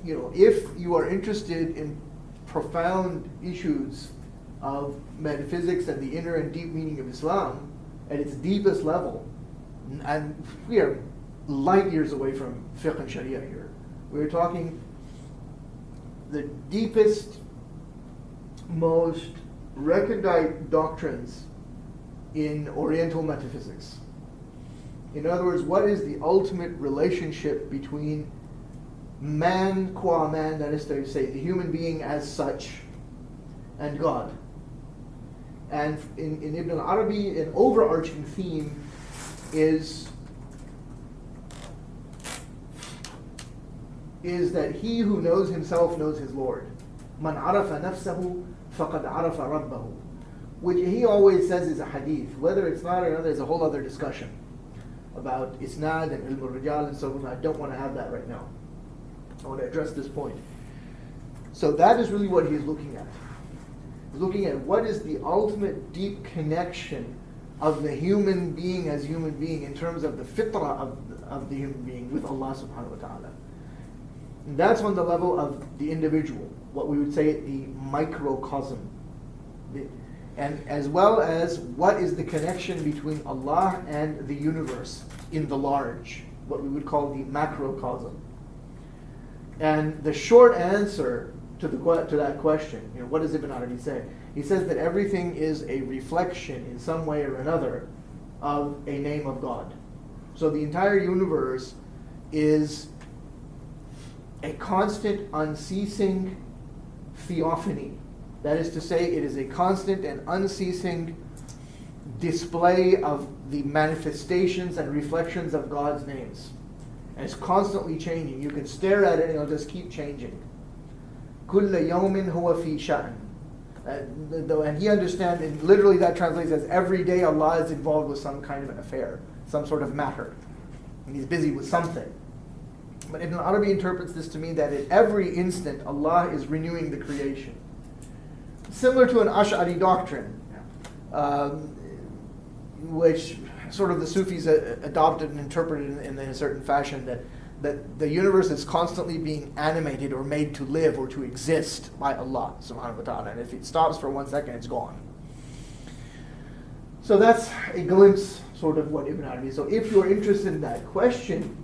if you are interested in profound issues of metaphysics and the inner and deep meaning of Islam at its deepest level, and we are light years away from fiqh and sharia here. We're talking the deepest, most recondite doctrines in Oriental metaphysics. In other words, what is the ultimate relationship between man qua man, that is to say, the human being as such, and God? And in Ibn Arabi, an overarching theme is is that he who knows himself knows his Lord. Man arafa nafsahu faqad arafa rabbahu. Which he always says is a hadith. Whether it's not or not, there's a whole other discussion about isnad and ilm al-rijal and so on. I don't want to have that right now. I want to address this point. So that is really what he's looking at. He's looking at what is the ultimate deep connection of the human being as human being in terms of the fitrah of the human being with Allah subhanahu wa ta'ala. And that's on the level of the individual, what we would say the microcosm. And as well as what is the connection between Allah and the universe in the large, what we would call the macrocosm. And the short answer to that question, what does Ibn Arabi say? He says that everything is a reflection in some way or another of a name of God. So the entire universe is a constant, unceasing theophany. That is to say, it is a constant and unceasing display of the manifestations and reflections of God's names. And it's constantly changing. You can stare at it and it'll just keep changing. كُلَّ يَوْمٍ هُوَ فِي شَأْنٍ. And he understands, and literally that translates as every day Allah is involved with some kind of an affair, some sort of matter. And he's busy with something. But Ibn Arabi interprets this to mean that at every instant Allah is renewing the creation. Similar to an Ash'ari doctrine, which sort of the Sufis adopted and interpreted in a certain fashion, that the universe is constantly being animated or made to live or to exist by Allah subhanahu wa ta'ala. And if it stops for 1 second, it's gone. So that's a glimpse sort of what Ibn Arabi is. So if you're interested in that question,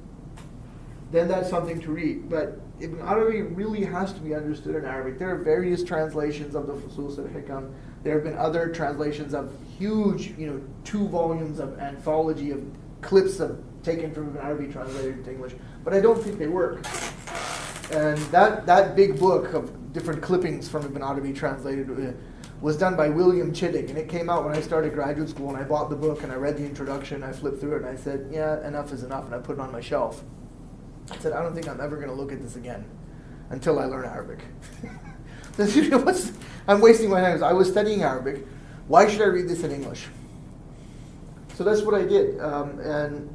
then that's something to read. But Ibn Arabi really has to be understood in Arabic. There are various translations of the Fusus al-Hikam. There have been other translations of huge, 2 volumes of anthology of clips taken from Ibn Arabi translated into English. But I don't think they work. And that big book of different clippings from Ibn Arabi translated was done by William Chittick, and it came out when I started graduate school, and I bought the book and I read the introduction, I flipped through it, and I said, yeah, enough is enough, and I put it on my shelf. I said, I don't think I'm ever going to look at this again until I learn Arabic. I'm wasting my time. I was studying Arabic. Why should I read this in English? So that's what I did. And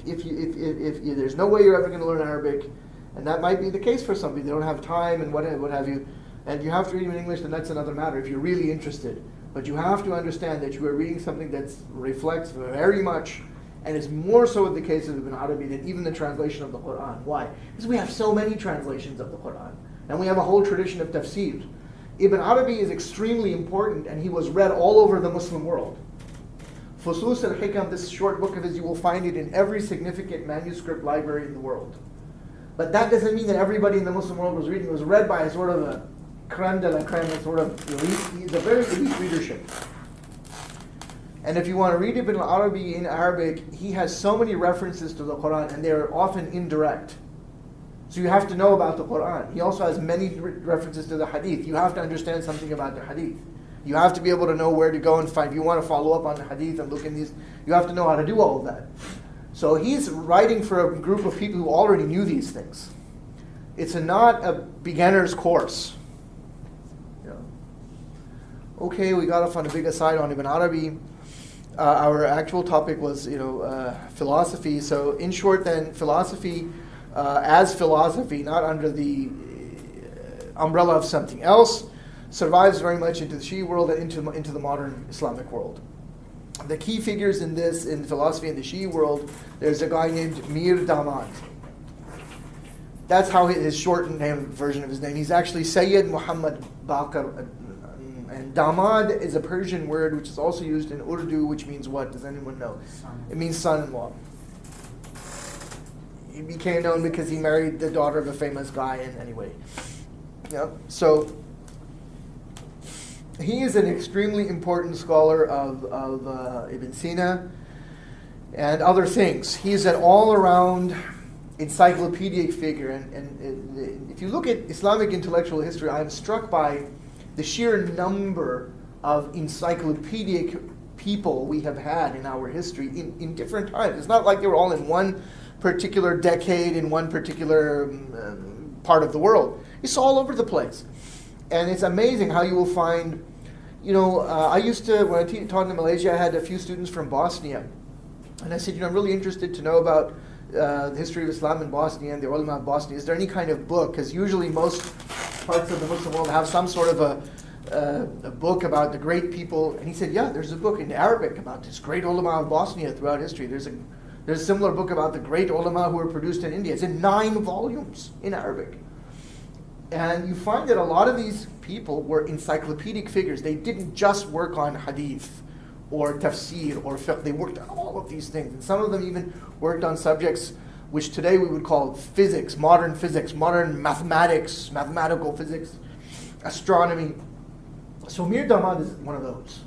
if there's no way you're ever going to learn Arabic, and that might be the case for some people, they don't have time and what have you, and you have to read them in English, then that's another matter if you're really interested. But you have to understand that you are reading something that reflects very much, and it's more so the case of Ibn Arabi than even the translation of the Quran. Why? Because we have so many translations of the Quran, and we have a whole tradition of tafsir. Ibn Arabi is extremely important, and he was read all over the Muslim world. Fusus al-Hikam, this short book of his, you will find it in every significant manuscript library in the world. But that doesn't mean that everybody in the Muslim world was reading. It was read by a sort of a creme de la creme, a sort of elite, the very elite readership. And if you want to read Ibn Arabi in Arabic, he has so many references to the Quran, and they're often indirect. So you have to know about the Quran. He also has many references to the Hadith. You have to understand something about the Hadith. You have to be able to know where to go and find. If you want to follow up on the Hadith and look in these, you have to know how to do all of that. So he's writing for a group of people who already knew these things. It's not a beginner's course. Okay, we got off on a big aside on Ibn Arabi. Our actual topic was, philosophy. So in short, then, philosophy as philosophy, not under the umbrella of something else, survives very much into the Shi'i world and into the modern Islamic world. The key figures in philosophy in the Shi'i world, there's a guy named Mir Damad. That's how his shortened version of his name. He's actually Sayyid Muhammad Baqir. And Damad is a Persian word which is also used in Urdu, which means what? Does anyone know? It means son-in-law. He became known because he married the daughter of a famous guy, and anyway. So he is an extremely important scholar of Ibn Sina and other things. He's an all-around encyclopedic figure. And if you look at Islamic intellectual history, I'm struck by the sheer number of encyclopedic people we have had in our history in different times. It's not like they were all in one particular decade in one particular part of the world. It's all over the place. And it's amazing how you will find, I used to, when I taught in Malaysia, I had a few students from Bosnia. And I said, I'm really interested to know about the history of Islam in Bosnia and the ulama of Bosnia. Is there any kind of book? Because usually most parts of the Muslim world have some sort of a book about the great people. And he said, yeah, there's a book in Arabic about this great ulama of Bosnia throughout history. There's a similar book about the great ulama who were produced in India. It's in 9 volumes in Arabic. And you find that a lot of these people were encyclopedic figures. They didn't just work on hadith or tafsir or fiqh. They worked on all of these things. And some of them even worked on subjects which today we would call physics, modern mathematics, mathematical physics, astronomy. So Mir Damad is one of those.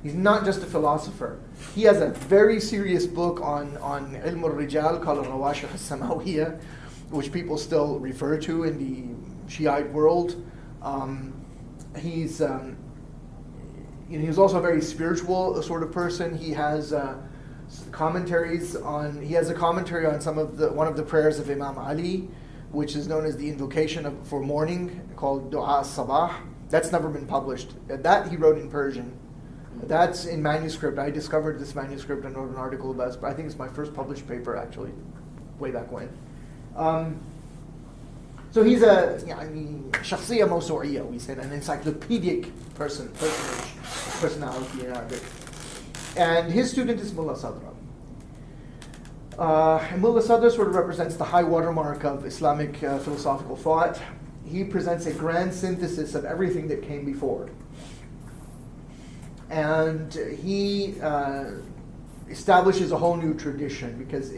He's not just a philosopher. He has a very serious book on ilm al-rijal called Rawashih al-Samawiyah, which people still refer to in the Shiite world. He's also a very spiritual sort of person. He has commentaries on. He has a commentary on one of the prayers of Imam Ali, which is known as the invocation for morning, called Dua Sabah. That's never been published. That he wrote in Persian. That's in manuscript. I discovered this manuscript and wrote an article about it. I think it's my first published paper, actually, way back when. So he's a shakhsiyya mawsu'iyya, we said, an encyclopedic personality in Arabic. And his student is Mullah Sadra. And Mullah Sadra sort of represents the high watermark of Islamic philosophical thought. He presents a grand synthesis of everything that came before. And he establishes a whole new tradition because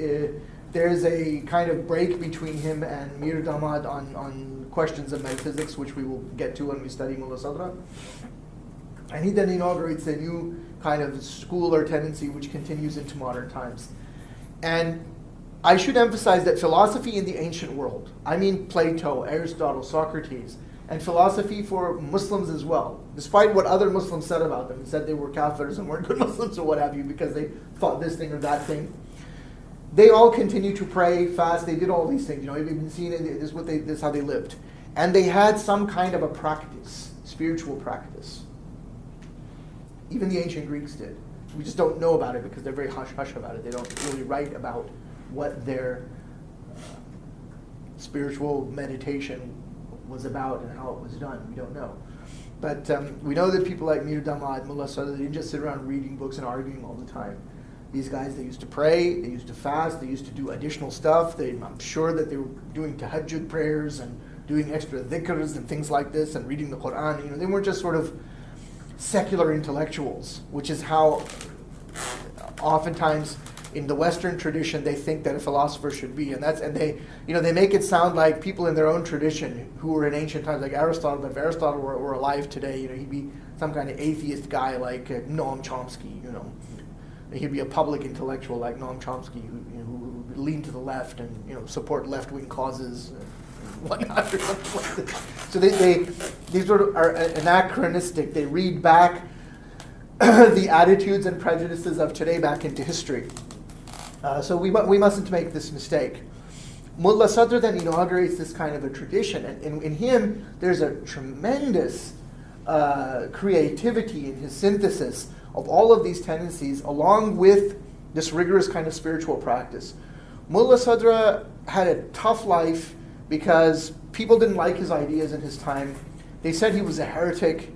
there's a kind of break between him and Mir Damad on questions of metaphysics, which we will get to when we study Mullah Sadra. And he then inaugurates a new kind of school or tendency which continues into modern times. And I should emphasize that philosophy in the ancient world, I mean Plato, Aristotle, Socrates, and philosophy for Muslims as well, despite what other Muslims said about them, said they were kafirs and weren't good Muslims or what have you because they thought this thing or that thing. They all continued to pray, fast. They did all these things. You've been seeing it. This is how they lived, and they had some kind of a practice, spiritual practice. Even the ancient Greeks did. We just don't know about it because they're very hush-hush about it. They don't really write about what their spiritual meditation was about and how it was done. We don't know. But we know that people like Mir Damad, Mullah Sadr, they didn't just sit around reading books and arguing all the time. These guys, they used to pray, they used to fast, they used to do additional stuff. I'm sure that they were doing tahajjud prayers and doing extra dhikrs and things like this and reading the Quran. They weren't just sort of secular intellectuals, which is how oftentimes in the Western tradition they think that a philosopher should be, and they make it sound like people in their own tradition who were in ancient times, like Aristotle. But if Aristotle were alive today, he'd be some kind of atheist guy like Noam Chomsky. He'd be a public intellectual like Noam Chomsky, who would lean to the left and support left-wing causes and whatnot or something like that. So these sort of are anachronistic. They read back the attitudes and prejudices of today back into history. So we mustn't make this mistake. Mullah Sadr then inaugurates this kind of a tradition, and in him there's a tremendous creativity in his synthesis of all of these tendencies, along with this rigorous kind of spiritual practice. Mullah Sadr had a tough life because people didn't like his ideas in his time. They said he was a heretic.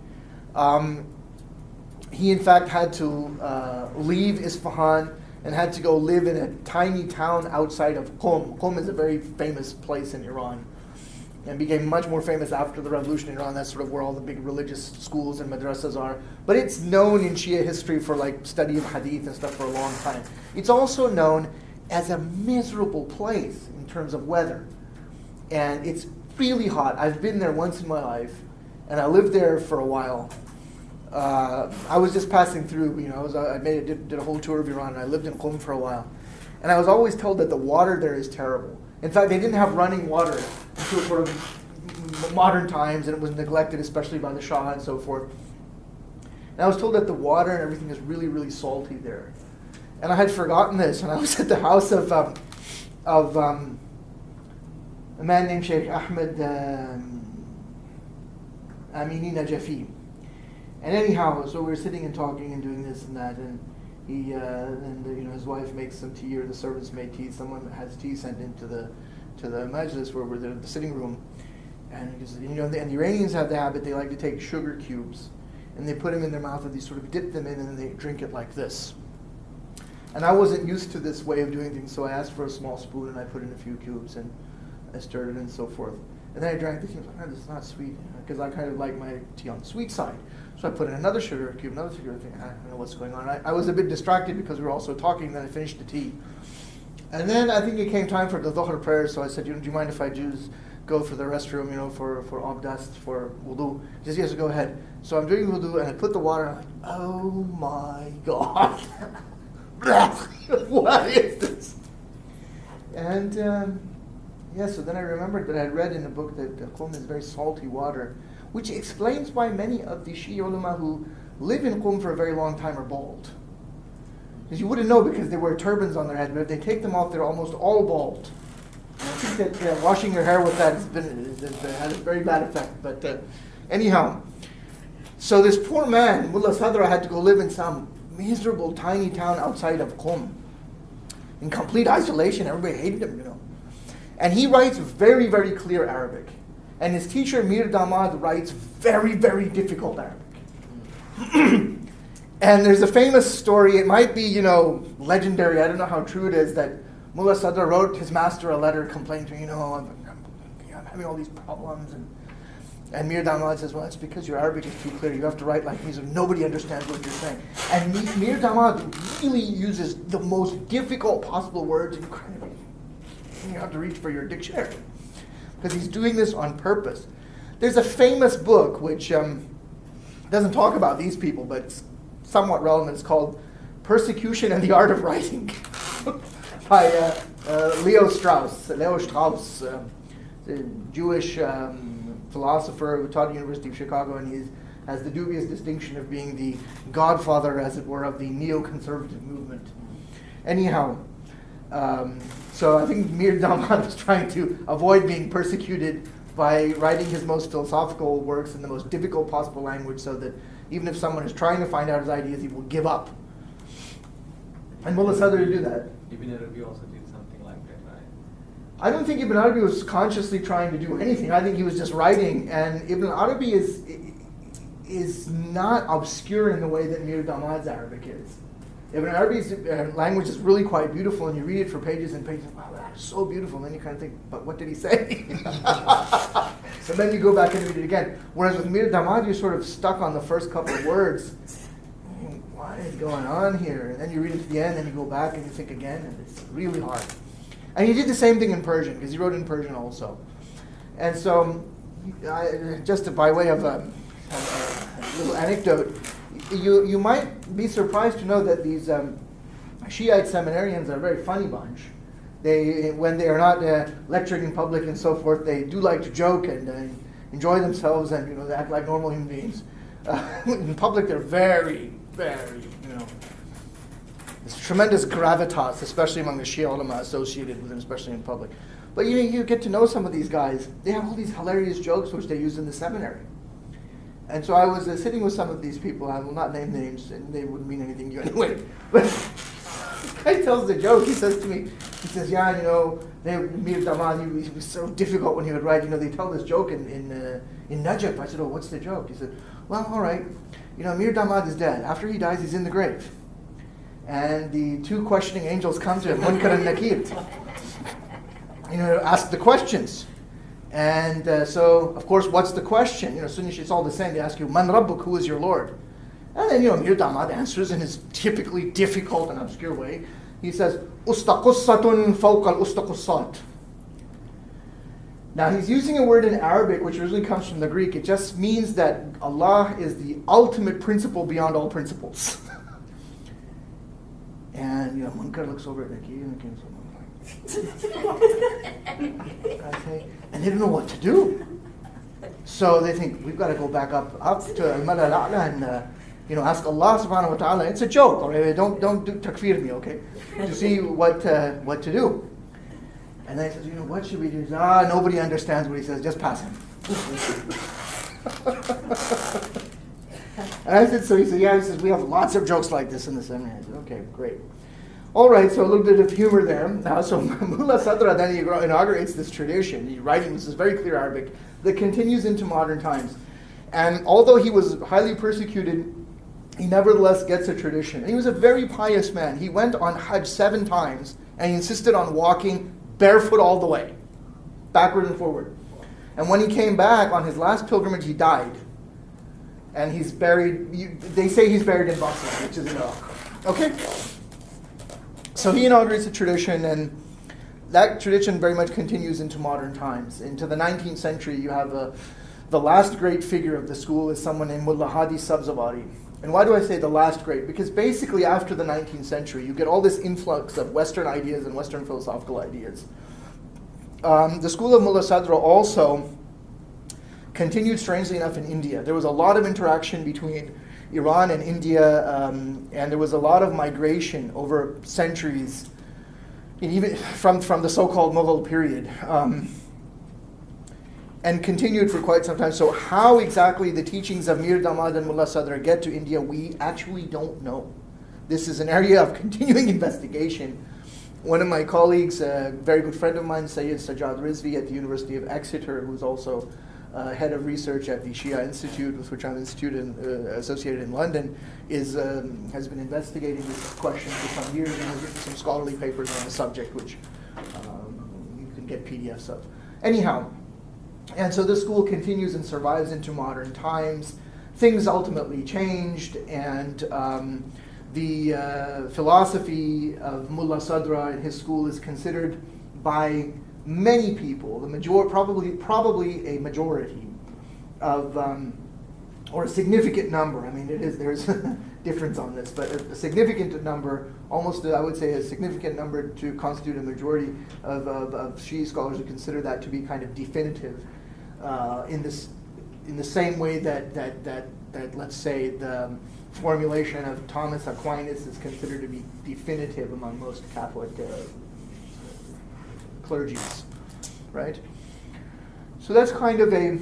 He in fact had to leave Isfahan and had to go live in a tiny town outside of Qom. Qom is a very famous place in Iran and became much more famous after the revolution in Iran. That's sort of where all the big religious schools and madrasas are. But it's known in Shia history for study of hadith and stuff for a long time. It's also known as a miserable place in terms of weather. And it's really hot. I've been there once in my life, and I lived there for a while. I was just passing through, I did a whole tour of Iran, and I lived in Qom for a while. And I was always told that the water there is terrible. In fact, they didn't have running water until sort of modern times, and it was neglected, especially by the Shah and so forth. And I was told that the water and everything is really, really salty there. And I had forgotten this, and I was at the house of of a man named Sheikh Ahmed Amini Najafi. And anyhow, so we were sitting and talking and doing this and that, and he his wife makes some tea, or the servants made tea. Someone has tea sent into the majlis where we're there, the sitting room, and and the Iranians have the habit, they like to take sugar cubes and they put them in their mouth, and they sort of dip them in, and then they drink it like this. And I wasn't used to this way of doing things, so I asked for a small spoon and I put in a few cubes and I stirred it and so forth. And then I drank the tea. I was like, this is not sweet, because I kind of like my tea on the sweet side. So I put in another sugar cube, another sugar cube. I don't know what's going on. I was a bit distracted because we were also talking. Then I finished the tea, and then I think it came time for the dhuhr prayer. So I said, do you mind if I just go for the restroom, for abdast, for wudu? He says, yes, go ahead. So I'm doing wudu, and I put the water. And I'm like, oh my God, what is this? And so then I remembered that I had read in a book that Qum is very salty water, which explains why many of the Shia ulama who live in Qum for a very long time are bald. Because you wouldn't know, because they wear turbans on their head, but if they take them off, they're almost all bald. And I think that washing your hair with that has had a very bad effect. But anyhow, so this poor man, Mullah Sadra, had to go live in some miserable tiny town outside of Qum, in complete isolation. Everybody hated him, And he writes very, very clear Arabic. And his teacher, Mir Damad, writes very, very difficult Arabic. And there's a famous story, it might be, legendary, I don't know how true it is, that Mullah Sadr wrote his master a letter complaining to him, I'm having all these problems. And Mir Damad says, well, it's because your Arabic is too clear. You have to write like me so nobody understands what you're saying. And Mir Damad really uses the most difficult possible words, and you have to reach for your dictionary, because he's doing this on purpose. There's a famous book which doesn't talk about these people, but it's somewhat relevant. It's called Persecution and the Art of Writing by Leo Strauss, the Jewish philosopher who taught at the University of Chicago, and he has the dubious distinction of being the godfather, as it were, of the neoconservative movement. Anyhow, so I think Mir Damad was trying to avoid being persecuted by writing his most philosophical works in the most difficult possible language, so that even if someone is trying to find out his ideas, he will give up. And Mullah Sadr to do that. Ibn Arabi also did something like that, right? I don't think Ibn Arabi was consciously trying to do anything. I think he was just writing, and Ibn Arabi is not obscure in the way that Mir Damad's Arabic is. Ibn Arabi's language is really quite beautiful, and you read it for pages and pages. Wow, that's so beautiful. And then you kind of think, but what did he say? So then you go back and read it again. Whereas with Mir Damad, you're sort of stuck on the first couple of words. What is going on here? And then you read it to the end, and you go back and you think again, and it's really hard. And he did the same thing in Persian, because he wrote in Persian also. And so, just by way of a little anecdote, you might be surprised to know that these Shiite seminarians are a very funny bunch. When they are not lecturing in public and so forth, they do like to joke and enjoy themselves, and they act like normal human beings. In public, they're very, very, there's tremendous gravitas, especially among the Shia ulama associated with them, especially in public. But you get to know some of these guys. They have all these hilarious jokes which they use in the seminary. And so I was sitting with some of these people. I will not name names, and they wouldn't mean anything to you anyway. But this guy tells the joke. He says to me, Mir Damad, he was so difficult when he would write. They tell this joke in Najaf. I said, what's the joke? He said, well, all right. Mir Damad is dead. After he dies, he's in the grave. And the two questioning angels come to him, Munkar and Nakir, ask the questions. And so, of course, what's the question? Sunnish, it's all the same. They ask you, Man Rabbuk, who is your Lord? And then, Mir Damad answers in his typically difficult and obscure way. He says, Ustaqussatun fawqa al-ustaqussat. Now, he's using a word in Arabic, which originally comes from the Greek. It just means that Allah is the ultimate principle beyond all principles. And, Munkar looks over at Nakir, and Nakir and they don't know what to do. So they think, we've got to go back up to Al-Mala al-A'la and ask Allah subhanahu wa ta'ala. It's a joke, all right? Don't do takfir me, okay? To see what to do. And then he says, what should we do? He says, nobody understands what he says, just pass him. And I said, so he said, yeah, he says, we have lots of jokes like this in the seminary. I said, okay, great. All right, so a little bit of humor there. Now, so Mullah Sadra then inaugurates this tradition. He's writing, this is very clear Arabic, that continues into modern times. And although he was highly persecuted, he nevertheless gets a tradition. And he was a very pious man. He went on Hajj 7 times, and he insisted on walking barefoot all the way, backward and forward. And when he came back on his last pilgrimage, he died. And he's buried, they say he's buried in Basra, which is in Iraq. Okay? So he inaugurates a tradition, and that tradition very much continues into modern times. Into the 19th century, you have the last great figure of the school is someone named Mullah Hadi Sabzawari. And why do I say the last great? Because basically after the 19th century, you get all this influx of Western ideas and Western philosophical ideas. The school of Mullah Sadra also continued, strangely enough, in India. There was a lot of interaction between Iran and India, and there was a lot of migration over centuries, even from the so-called Mughal period, and continued for quite some time. So how exactly the teachings of Mir Damad and Mullah Sadra get to India, we actually don't know. This is an area of continuing investigation. One of my colleagues, a very good friend of mine, Sayyid Sajjad Rizvi at the University of Exeter, who's also head of research at the Shia Institute, with which I'm associated in London, has been investigating this question for some years and has written some scholarly papers on the subject, which you can get PDFs of. Anyhow, and so this school continues and survives into modern times. Things ultimately changed, and the philosophy of Mullah Sadra and his school is considered by many people, probably a majority of, or a significant number. I mean, there's a difference on this, but a significant number, almost I would say a significant number to constitute a majority of Shia scholars who consider that to be kind of definitive, in the same way that let's say the formulation of Thomas Aquinas is considered to be definitive among most Catholic clergies, right? So that's kind of a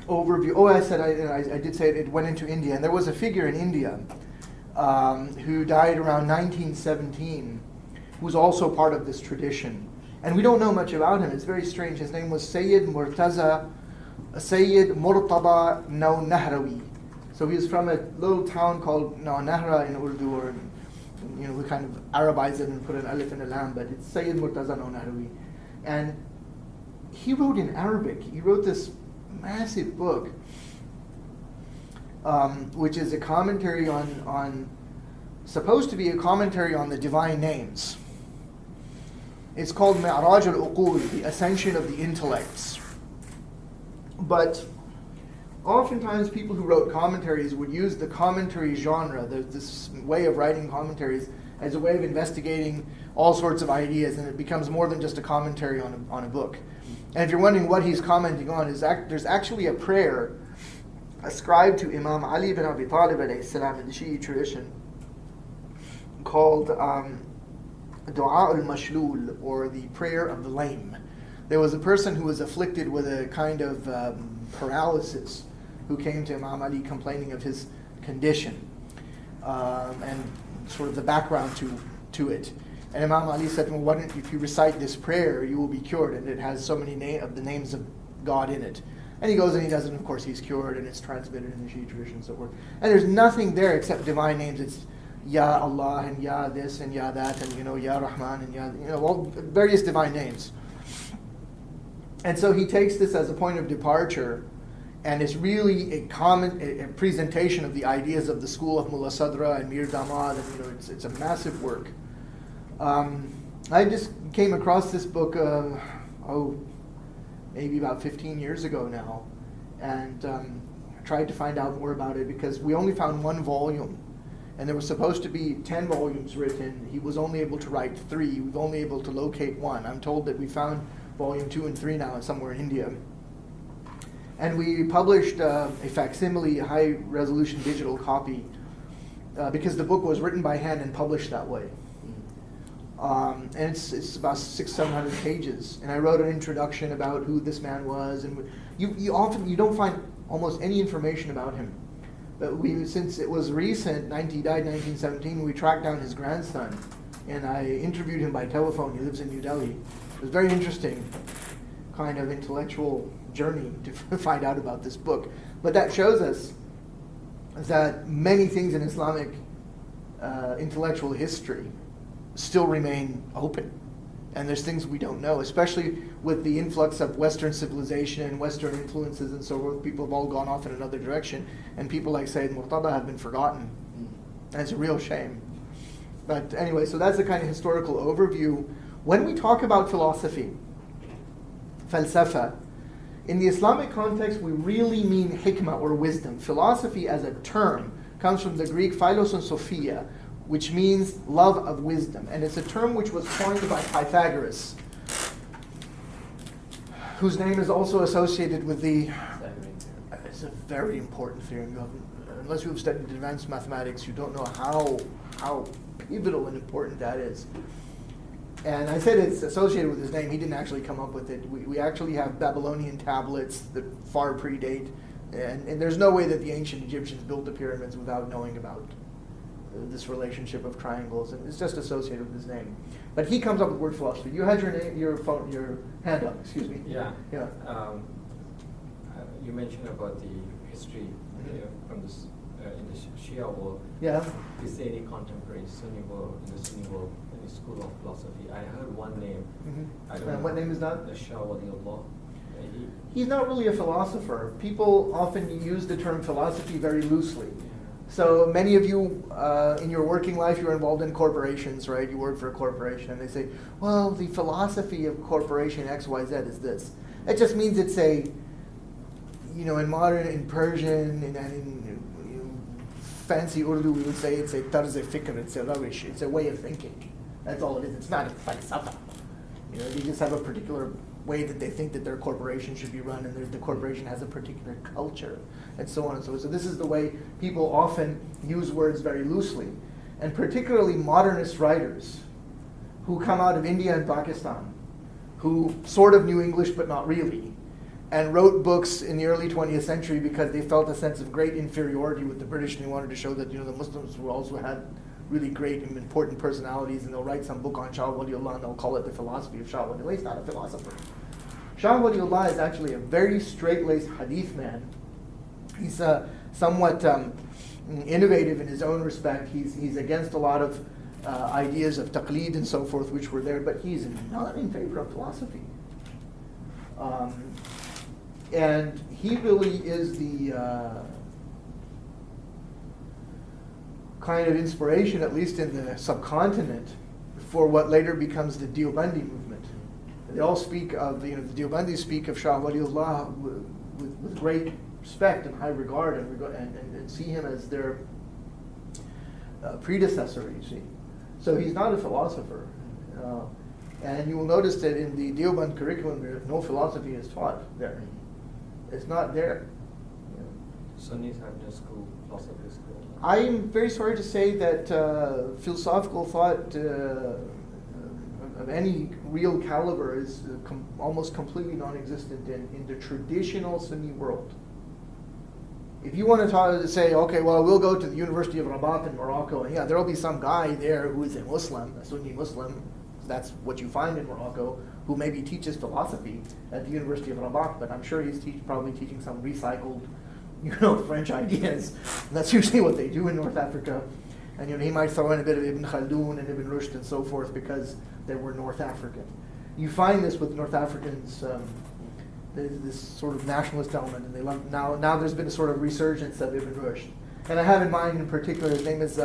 overview. Oh, I did say it went into India, and there was a figure in India who died around 1917, who's also part of this tradition. And we don't know much about him. It's very strange. His name was Sayyid Murtaba Nahrawi. So he was from a little town called Nahra in Urdu, or we kind of Arabize it and put an alif and a lam, but it's Sayyid Murtaza Nahrawi. And he wrote in Arabic. He wrote this massive book, which is a commentary supposed to be a commentary on the divine names. It's called Mi'raj al-Uqul, the ascension of the intellects. But oftentimes people who wrote commentaries would use the commentary genre, this way of writing commentaries, as a way of investigating all sorts of ideas, and it becomes more than just a commentary on a book. And if you're wondering what he's commenting on, there's actually a prayer ascribed to Imam Ali ibn Abi Talib alayhi salam in the Shi'i tradition called Dua al-Mashlul, or the prayer of the lame. There was a person who was afflicted with a kind of paralysis who came to Imam Ali complaining of his condition, and sort of the background to it. And Imam Ali said, well, why don't, if you recite this prayer, you will be cured, and it has so many of the names of God in it. And he goes and he does it, and of course he's cured, and it's transmitted in the Shi'i tradition and so forth. And there's nothing there except divine names. It's Ya Allah, and Ya this, and Ya that, and Ya Rahman, and Ya, all various divine names. And so he takes this as a point of departure, and it's really a presentation of the ideas of the school of Mullah Sadra and Mir Damad, and it's a massive work. I just came across this book, maybe about 15 years ago now, and tried to find out more about it, because we only found one volume, and there was supposed to be 10 volumes written. He was only able to write 3. We've only able to locate 1. I'm told that we found volume 2 and 3 now somewhere in India. And we published a facsimile, high-resolution digital copy, because the book was written by hand and published that way. And it's about 600-700 pages. And I wrote an introduction about who this man was, and you don't find almost any information about him. But since it was recent, he died in 1917, we tracked down his grandson, and I interviewed him by telephone. He lives in New Delhi. It was very interesting, kind of intellectual journey to find out about this book. But that shows us that many things in Islamic intellectual history still remain open. And there's things we don't know, especially with the influx of Western civilization and Western influences and so forth. People have all gone off in another direction, and people like Sayyid Murtada have been forgotten. And it's a real shame. But anyway, so that's the kind of historical overview. When we talk about philosophy, falsafa, in the Islamic context, we really mean hikmah or wisdom. Philosophy as a term comes from the Greek philos and sophia, which means love of wisdom. And it's a term which was coined by Pythagoras, whose name is also associated with the... It's a very important theorem. Unless you've studied advanced mathematics, you don't know how pivotal and important that is. And I said it's associated with his name. He didn't actually come up with it. We actually have Babylonian tablets that far predate. And there's no way that the ancient Egyptians built the pyramids without knowing about this relationship of triangles, and it's just associated with his name. But he comes up with the word philosophy. You had your name, your hand up. Excuse me. Yeah. Yeah. You mentioned about the history from this in the Shia world. Yeah. Is there any contemporary Sunni world in the Sunni world, any school of philosophy? I heard one name. Mm-hmm. I don't And know. what name is that? The Shah Waliullah. He's not really a philosopher. People often use the term philosophy very loosely. So many of you, in your working life, you're involved in corporations, right? You work for a corporation, and they say, well, the philosophy of corporation XYZ is this. It just means it's a, in Persian, in fancy Urdu, we would say it's a tarz fikr, it's a rawish, it's a way of thinking. That's all it is. It's not a falsafa. They just have a particular way that they think that their corporation should be run, and the corporation has a particular culture, and so on and so on. So this is the way people often use words very loosely. And particularly modernist writers who come out of India and Pakistan, who sort of knew English but not really, and wrote books in the early 20th century because they felt a sense of great inferiority with the British, and they wanted to show that the Muslims who also had really great and important personalities, and they'll write some book on Shah Waliullah and they'll call it the philosophy of Shah Waliullah. He's not a philosopher. Shah Waliullah is actually a very straight-laced hadith man. He's somewhat innovative in his own respect. He's against a lot of ideas of taqleed and so forth, which were there, but he's not in favor of philosophy. And he really is the kind of inspiration, at least in the subcontinent, for what later becomes the Deobandi movement. They all speak of, the Deobandis speak of Shah Waliullah with great respect and high regard, and see him as their predecessor, you see. So he's not a philosopher. And you will notice that in the Deoband curriculum, no philosophy is taught there. It's not there. Sunnis have no school, philosophy school. I am very sorry to say that philosophical thought of any real caliber is almost completely non-existent in the traditional Sunni world. If you want to say, okay, well, we'll go to the University of Rabat in Morocco, and there will be some guy there who is a Muslim, a Sunni Muslim, that's what you find in Morocco, who maybe teaches philosophy at the University of Rabat, but I'm sure he's probably teaching some recycled French ideas. And that's usually what they do in North Africa. And he might throw in a bit of Ibn Khaldun and Ibn Rushd and so forth because they were North African. You find this with North Africans, this sort of nationalist element, and they love now there's been a sort of resurgence of Ibn Rushd. And I have in mind in particular, his name is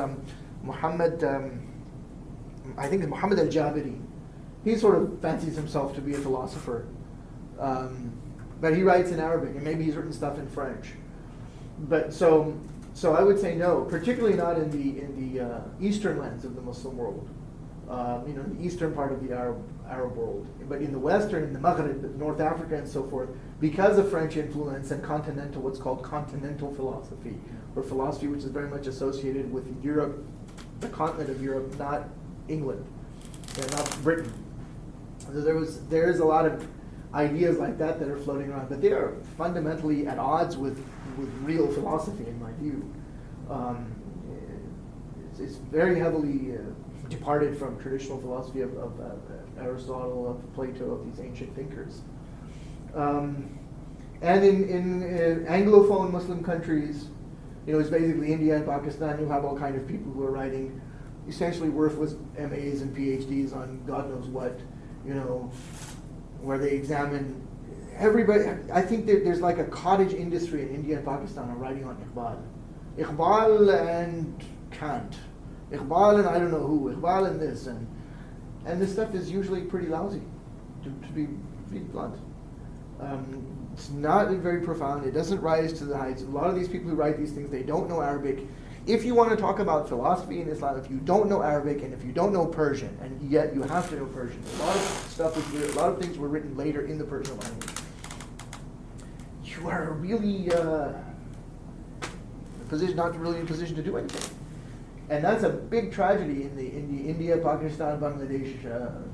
Muhammad, I think it's Muhammad al-Jabiri. He sort of fancies himself to be a philosopher. But he writes in Arabic, and maybe he's written stuff in French. But so I would say no, particularly not in the eastern lens of the Muslim world, the eastern part of the Arab world. But in the western, in the Maghrib, North Africa, and so forth, because of French influence and what's called continental philosophy, or philosophy which is very much associated with Europe, the continent of Europe, not England. They're not Britain. So there is a lot of ideas like that are floating around, but they are fundamentally at odds with real philosophy, in my view. It's very heavily departed from traditional philosophy of Aristotle, of Plato, of these ancient thinkers. And in Anglophone Muslim countries, it's basically India and Pakistan. You have all kind of people who are writing essentially worthless MAs and PhDs on God knows what, where they examine everybody. I think that there's like a cottage industry in India and Pakistan on writing on Iqbal and Kant, Iqbal and I don't know who, Iqbal and this, and this stuff is usually pretty lousy, to be blunt. It's not very profound. It doesn't rise to the heights. A lot of these people who write these things, they don't know Arabic. If you want to talk about philosophy in Islam, if you don't know Arabic and if you don't know Persian, and yet you have to know Persian, a lot of things were written later in the Persian language. You are really not really in a position to do anything, and that's a big tragedy in the India, Pakistan, Bangladesh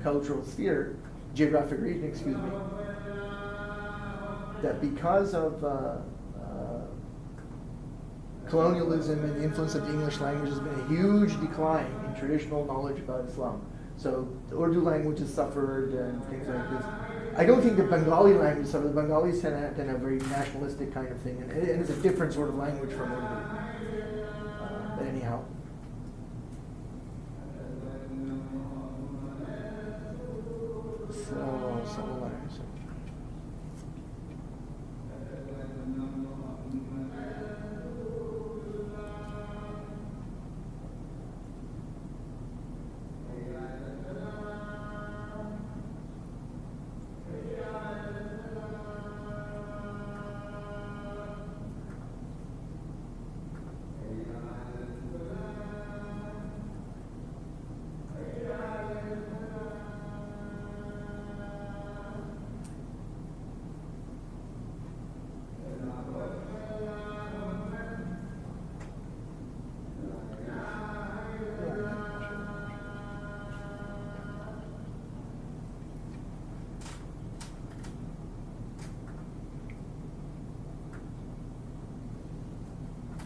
cultural sphere, geographic region. Excuse me. That because of colonialism and the influence of the English language, has been a huge decline in traditional knowledge about Islam. So the Urdu language has suffered and things like this. I don't think the Bengali language suffered. The Bengalis tend to have a very nationalistic kind of thing, and it's a different sort of language from Urdu. But anyhow. So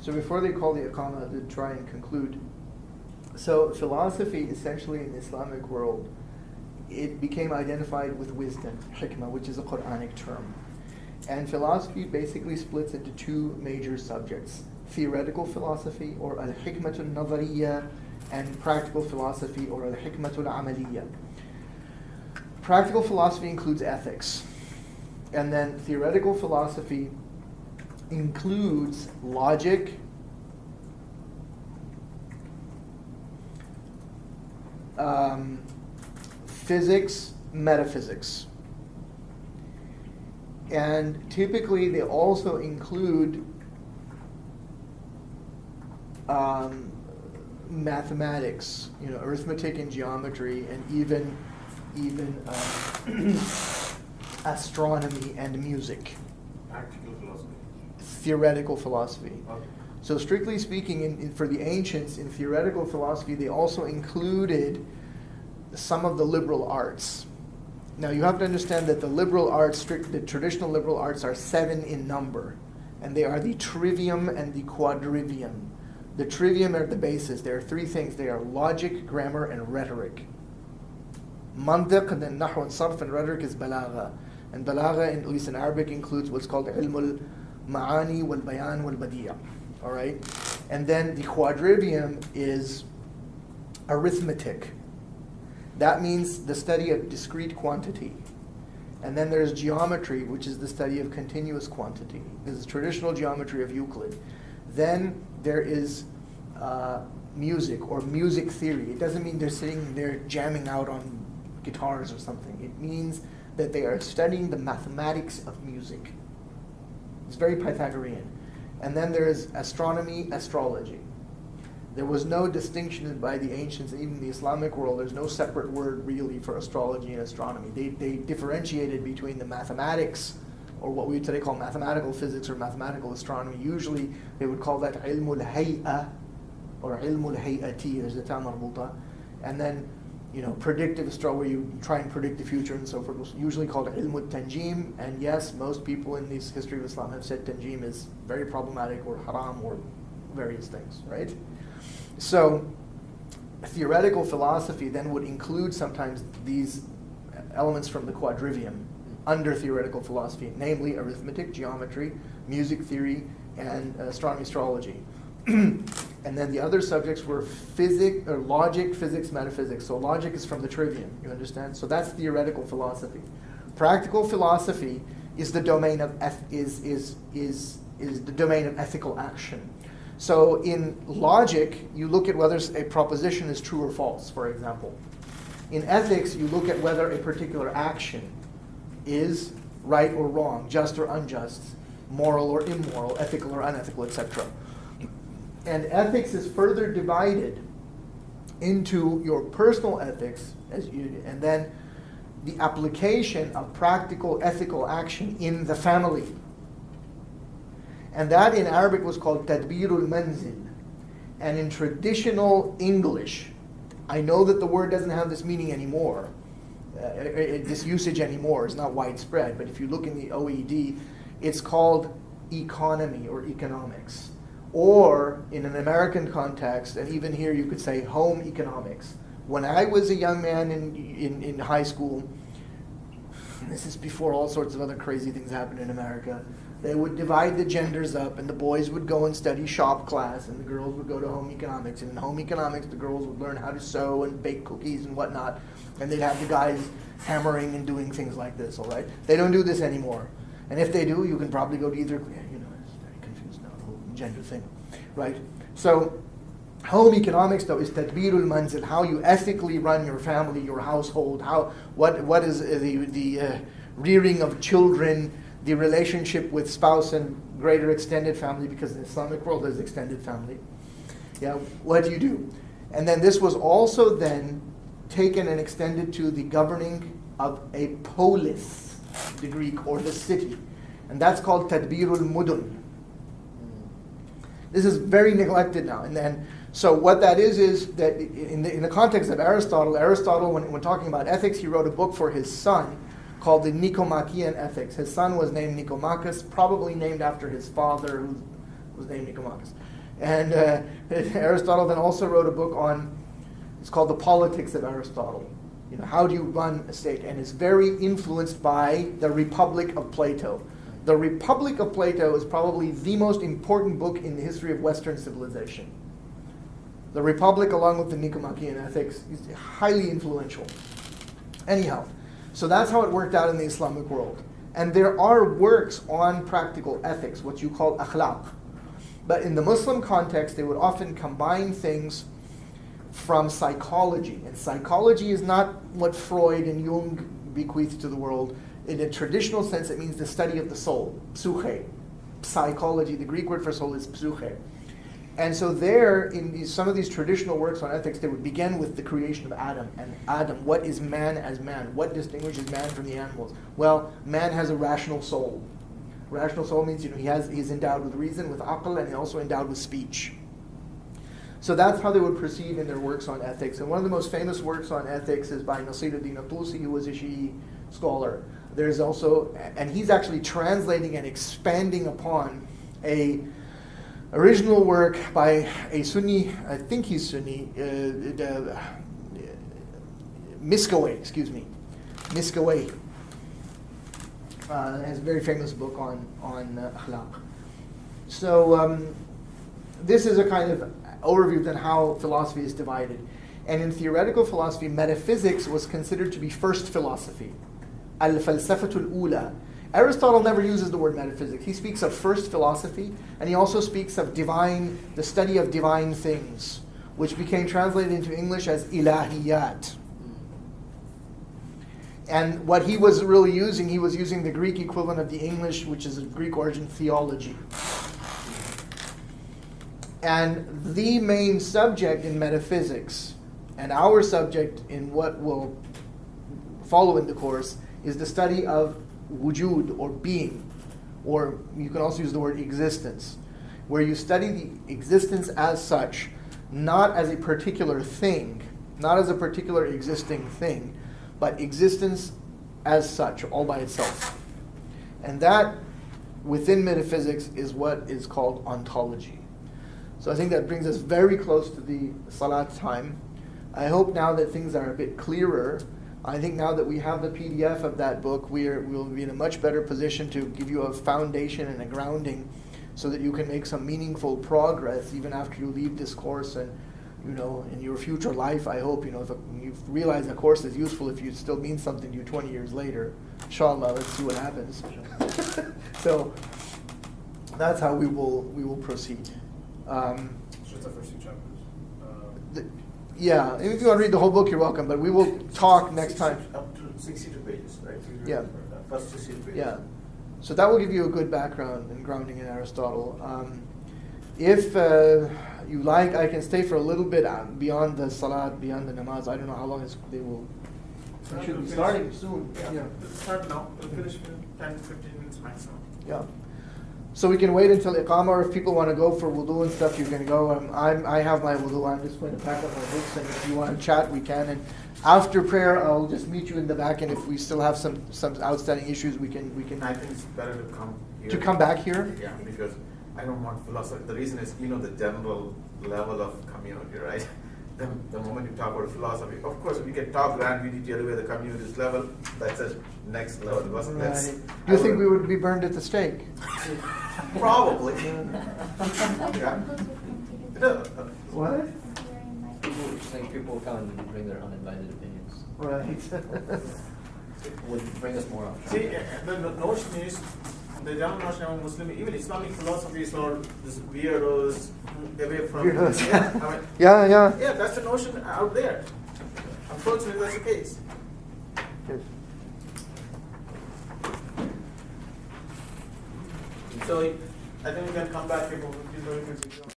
So before they call the Iqama, to try and conclude, so philosophy essentially in the Islamic world, it became identified with wisdom, hikmah, which is a Quranic term. And philosophy basically splits into two major subjects: theoretical philosophy, or al-hikmatul nazariyya, and practical philosophy, or al-hikmatul amaliyya. Practical philosophy includes ethics. And then theoretical philosophy includes logic, physics, metaphysics. And typically they also include mathematics, arithmetic and geometry, and even astronomy and music. Practical philosophy. Theoretical philosophy. Okay. So strictly speaking, for the ancients, in theoretical philosophy, they also included some of the liberal arts. Now you have to understand that the liberal arts, the traditional liberal arts, are 7 in number, and they are the trivium and the quadrivium. The trivium are the basis. There are 3 things. They are logic, grammar, and rhetoric. Mantiq, and then nahu and sarf, and rhetoric is balagha. And balagha, at least in Arabic, includes what's called ilmul ma'ani wal bayan wal badi'a. All right? And then the quadrivium is arithmetic. That means the study of discrete quantity. And then there's geometry, which is the study of continuous quantity. This is traditional geometry of Euclid. Then there is music, or music theory. It doesn't mean they're sitting there jamming out on guitars or something. It means that they are studying the mathematics of music. It's very Pythagorean. And then there is astronomy, astrology. There was no distinction by the ancients, and even the Islamic world. There's no separate word really for astrology and astronomy. They differentiated between the mathematics, or what we would today call mathematical physics or mathematical astronomy. Usually they would call that ilmul hay'a or ilmul hay'ati. There's a ta marbuta. And then predictive astrology, where you try and predict the future and so forth, was usually called ilm al-tanjim. And yes, most people in this history of Islam have said tanjim is very problematic or haram or various things, right? So theoretical philosophy then would include sometimes these elements from the quadrivium under theoretical philosophy, namely arithmetic, geometry, music theory, and astronomy, astrology. And then the other subjects were logic, physics, metaphysics. So logic is from the trivium, you understand? So that's theoretical philosophy. Practical philosophy is the domain of the domain of ethical action. So in logic, you look at whether a proposition is true or false, for example. In ethics, you look at whether a particular action is right or wrong, just or unjust, moral or immoral, ethical or unethical, etc. And ethics is further divided into your personal ethics, and then the application of practical ethical action in the family. And that in Arabic was called tadbirul manzil. And in traditional English, I know that the word doesn't have this meaning anymore, this usage anymore is not widespread, but if you look in the OED, it's called economy or economics. Or in an American context, and even here you could say home economics. When I was a young man in high school, and this is before all sorts of other crazy things happened in America, they would divide the genders up, and the boys would go and study shop class, and the girls would go to home economics. And in home economics, the girls would learn how to sew and bake cookies and whatnot, and they'd have the guys hammering and doing things like this, all right? They don't do this anymore. And if they do, you can probably go to either, it's very confused now, the whole gender thing, right? So home economics, though, is tadbirul manzil, how you ethically run your family, your household, what is the rearing of children, the relationship with spouse and greater extended family, because in the Islamic world there's extended family. Yeah, what do you do? And then this was also then taken and extended to the governing of a polis, the Greek, or the city. And that's called tadbirul mudun. This is very neglected now. And then, so what that is that in the context of Aristotle, when talking about ethics, he wrote a book for his son called the Nicomachean Ethics. His son was named Nicomachus, probably named after his father, who was named Nicomachus. And Aristotle then also wrote a book it's called The Politics of Aristotle. How do you run a state? And it's very influenced by the Republic of Plato. The Republic of Plato is probably the most important book in the history of Western civilization. The Republic, along with the Nicomachean Ethics, is highly influential. Anyhow, so that's how it worked out in the Islamic world. And there are works on practical ethics, what you call akhlaq. But in the Muslim context, they would often combine things from psychology. And psychology is not what Freud and Jung bequeathed to the world. In a traditional sense, it means the study of the soul, psyche. Psychology, the Greek word for soul is psyche. And so there, in some of these traditional works on ethics, they would begin with the creation of Adam. And Adam, what is man as man? What distinguishes man from the animals? Well, man has a rational soul. Rational soul means he's endowed with reason, with aql, and also endowed with speech. So that's how they would proceed in their works on ethics. And one of the most famous works on ethics is by Nasiruddin al-Tusi, who was a Shi'i scholar. There's also, and he's actually translating and expanding upon a original work by a Sunni, I think he's Sunni, Miskawayh. Has a very famous book on akhlaq. So this is a kind of overview of how philosophy is divided. And in theoretical philosophy, metaphysics was considered to be first philosophy. Al-falsafatul ula. Aristotle never uses the word metaphysics. He speaks of first philosophy, and he also speaks of the study of divine things, which became translated into English as ilahiyat. And what he was really using, he was using the Greek equivalent of the English, which is a Greek origin, theology. And the main subject in metaphysics, and our subject in what will follow in the course, is the study of wujud, or being, or you can also use the word existence, where you study the existence as such, not as a particular thing, not as a particular existing thing, but existence as such, all by itself. And that, within metaphysics, is what is called ontology. So I think that brings us very close to the Salat time. I hope now that things are a bit clearer. I think now that we have the PDF of that book, we'll be in a much better position to give you a foundation and a grounding so that you can make some meaningful progress even after you leave this course and, in your future life. I hope, if you realize a course is useful if it still means something to you 20 years later. Inshallah, let's see what happens. So that's how we will proceed. Just the first two chapters. Yeah, if you want to read the whole book, you're welcome, but we will talk next time. Up to 62 pages, right? Yeah. First 62 pages. Yeah. So that will give you a good background and grounding in Aristotle. If you like, I can stay for a little bit beyond the Salat, beyond the Namaz. I don't know how long they will. We should be starting soon. Yeah. We'll start now. We'll finish in 10, 15 minutes maximum. Yeah. So we can wait until Iqamah, or if people want to go for wudu and stuff, you can go. I have my wudu. I'm just going to pack up my books, and if you want to chat, we can. And after prayer, I'll just meet you in the back, and if we still have some outstanding issues, we can. I think it's better to come here. To come back here? Yeah, because I don't want philosophy. The reason is, the general level of community, right? The moment you talk about philosophy, of course, we can talk grand VDT elevate the community's level. That's a next level. Right. Do you think we would be burned at the stake? Probably. Yeah. What? Just like people will come and bring their uninvited opinions. Right. Would bring us more options. See, the notion is, the general notion of Muslim, even Islamic philosophies are these weirdos away from. Weirdos. Yeah, Yeah. yeah, that's the notion out there. Unfortunately, that's the case. Good. So I think we can come back if we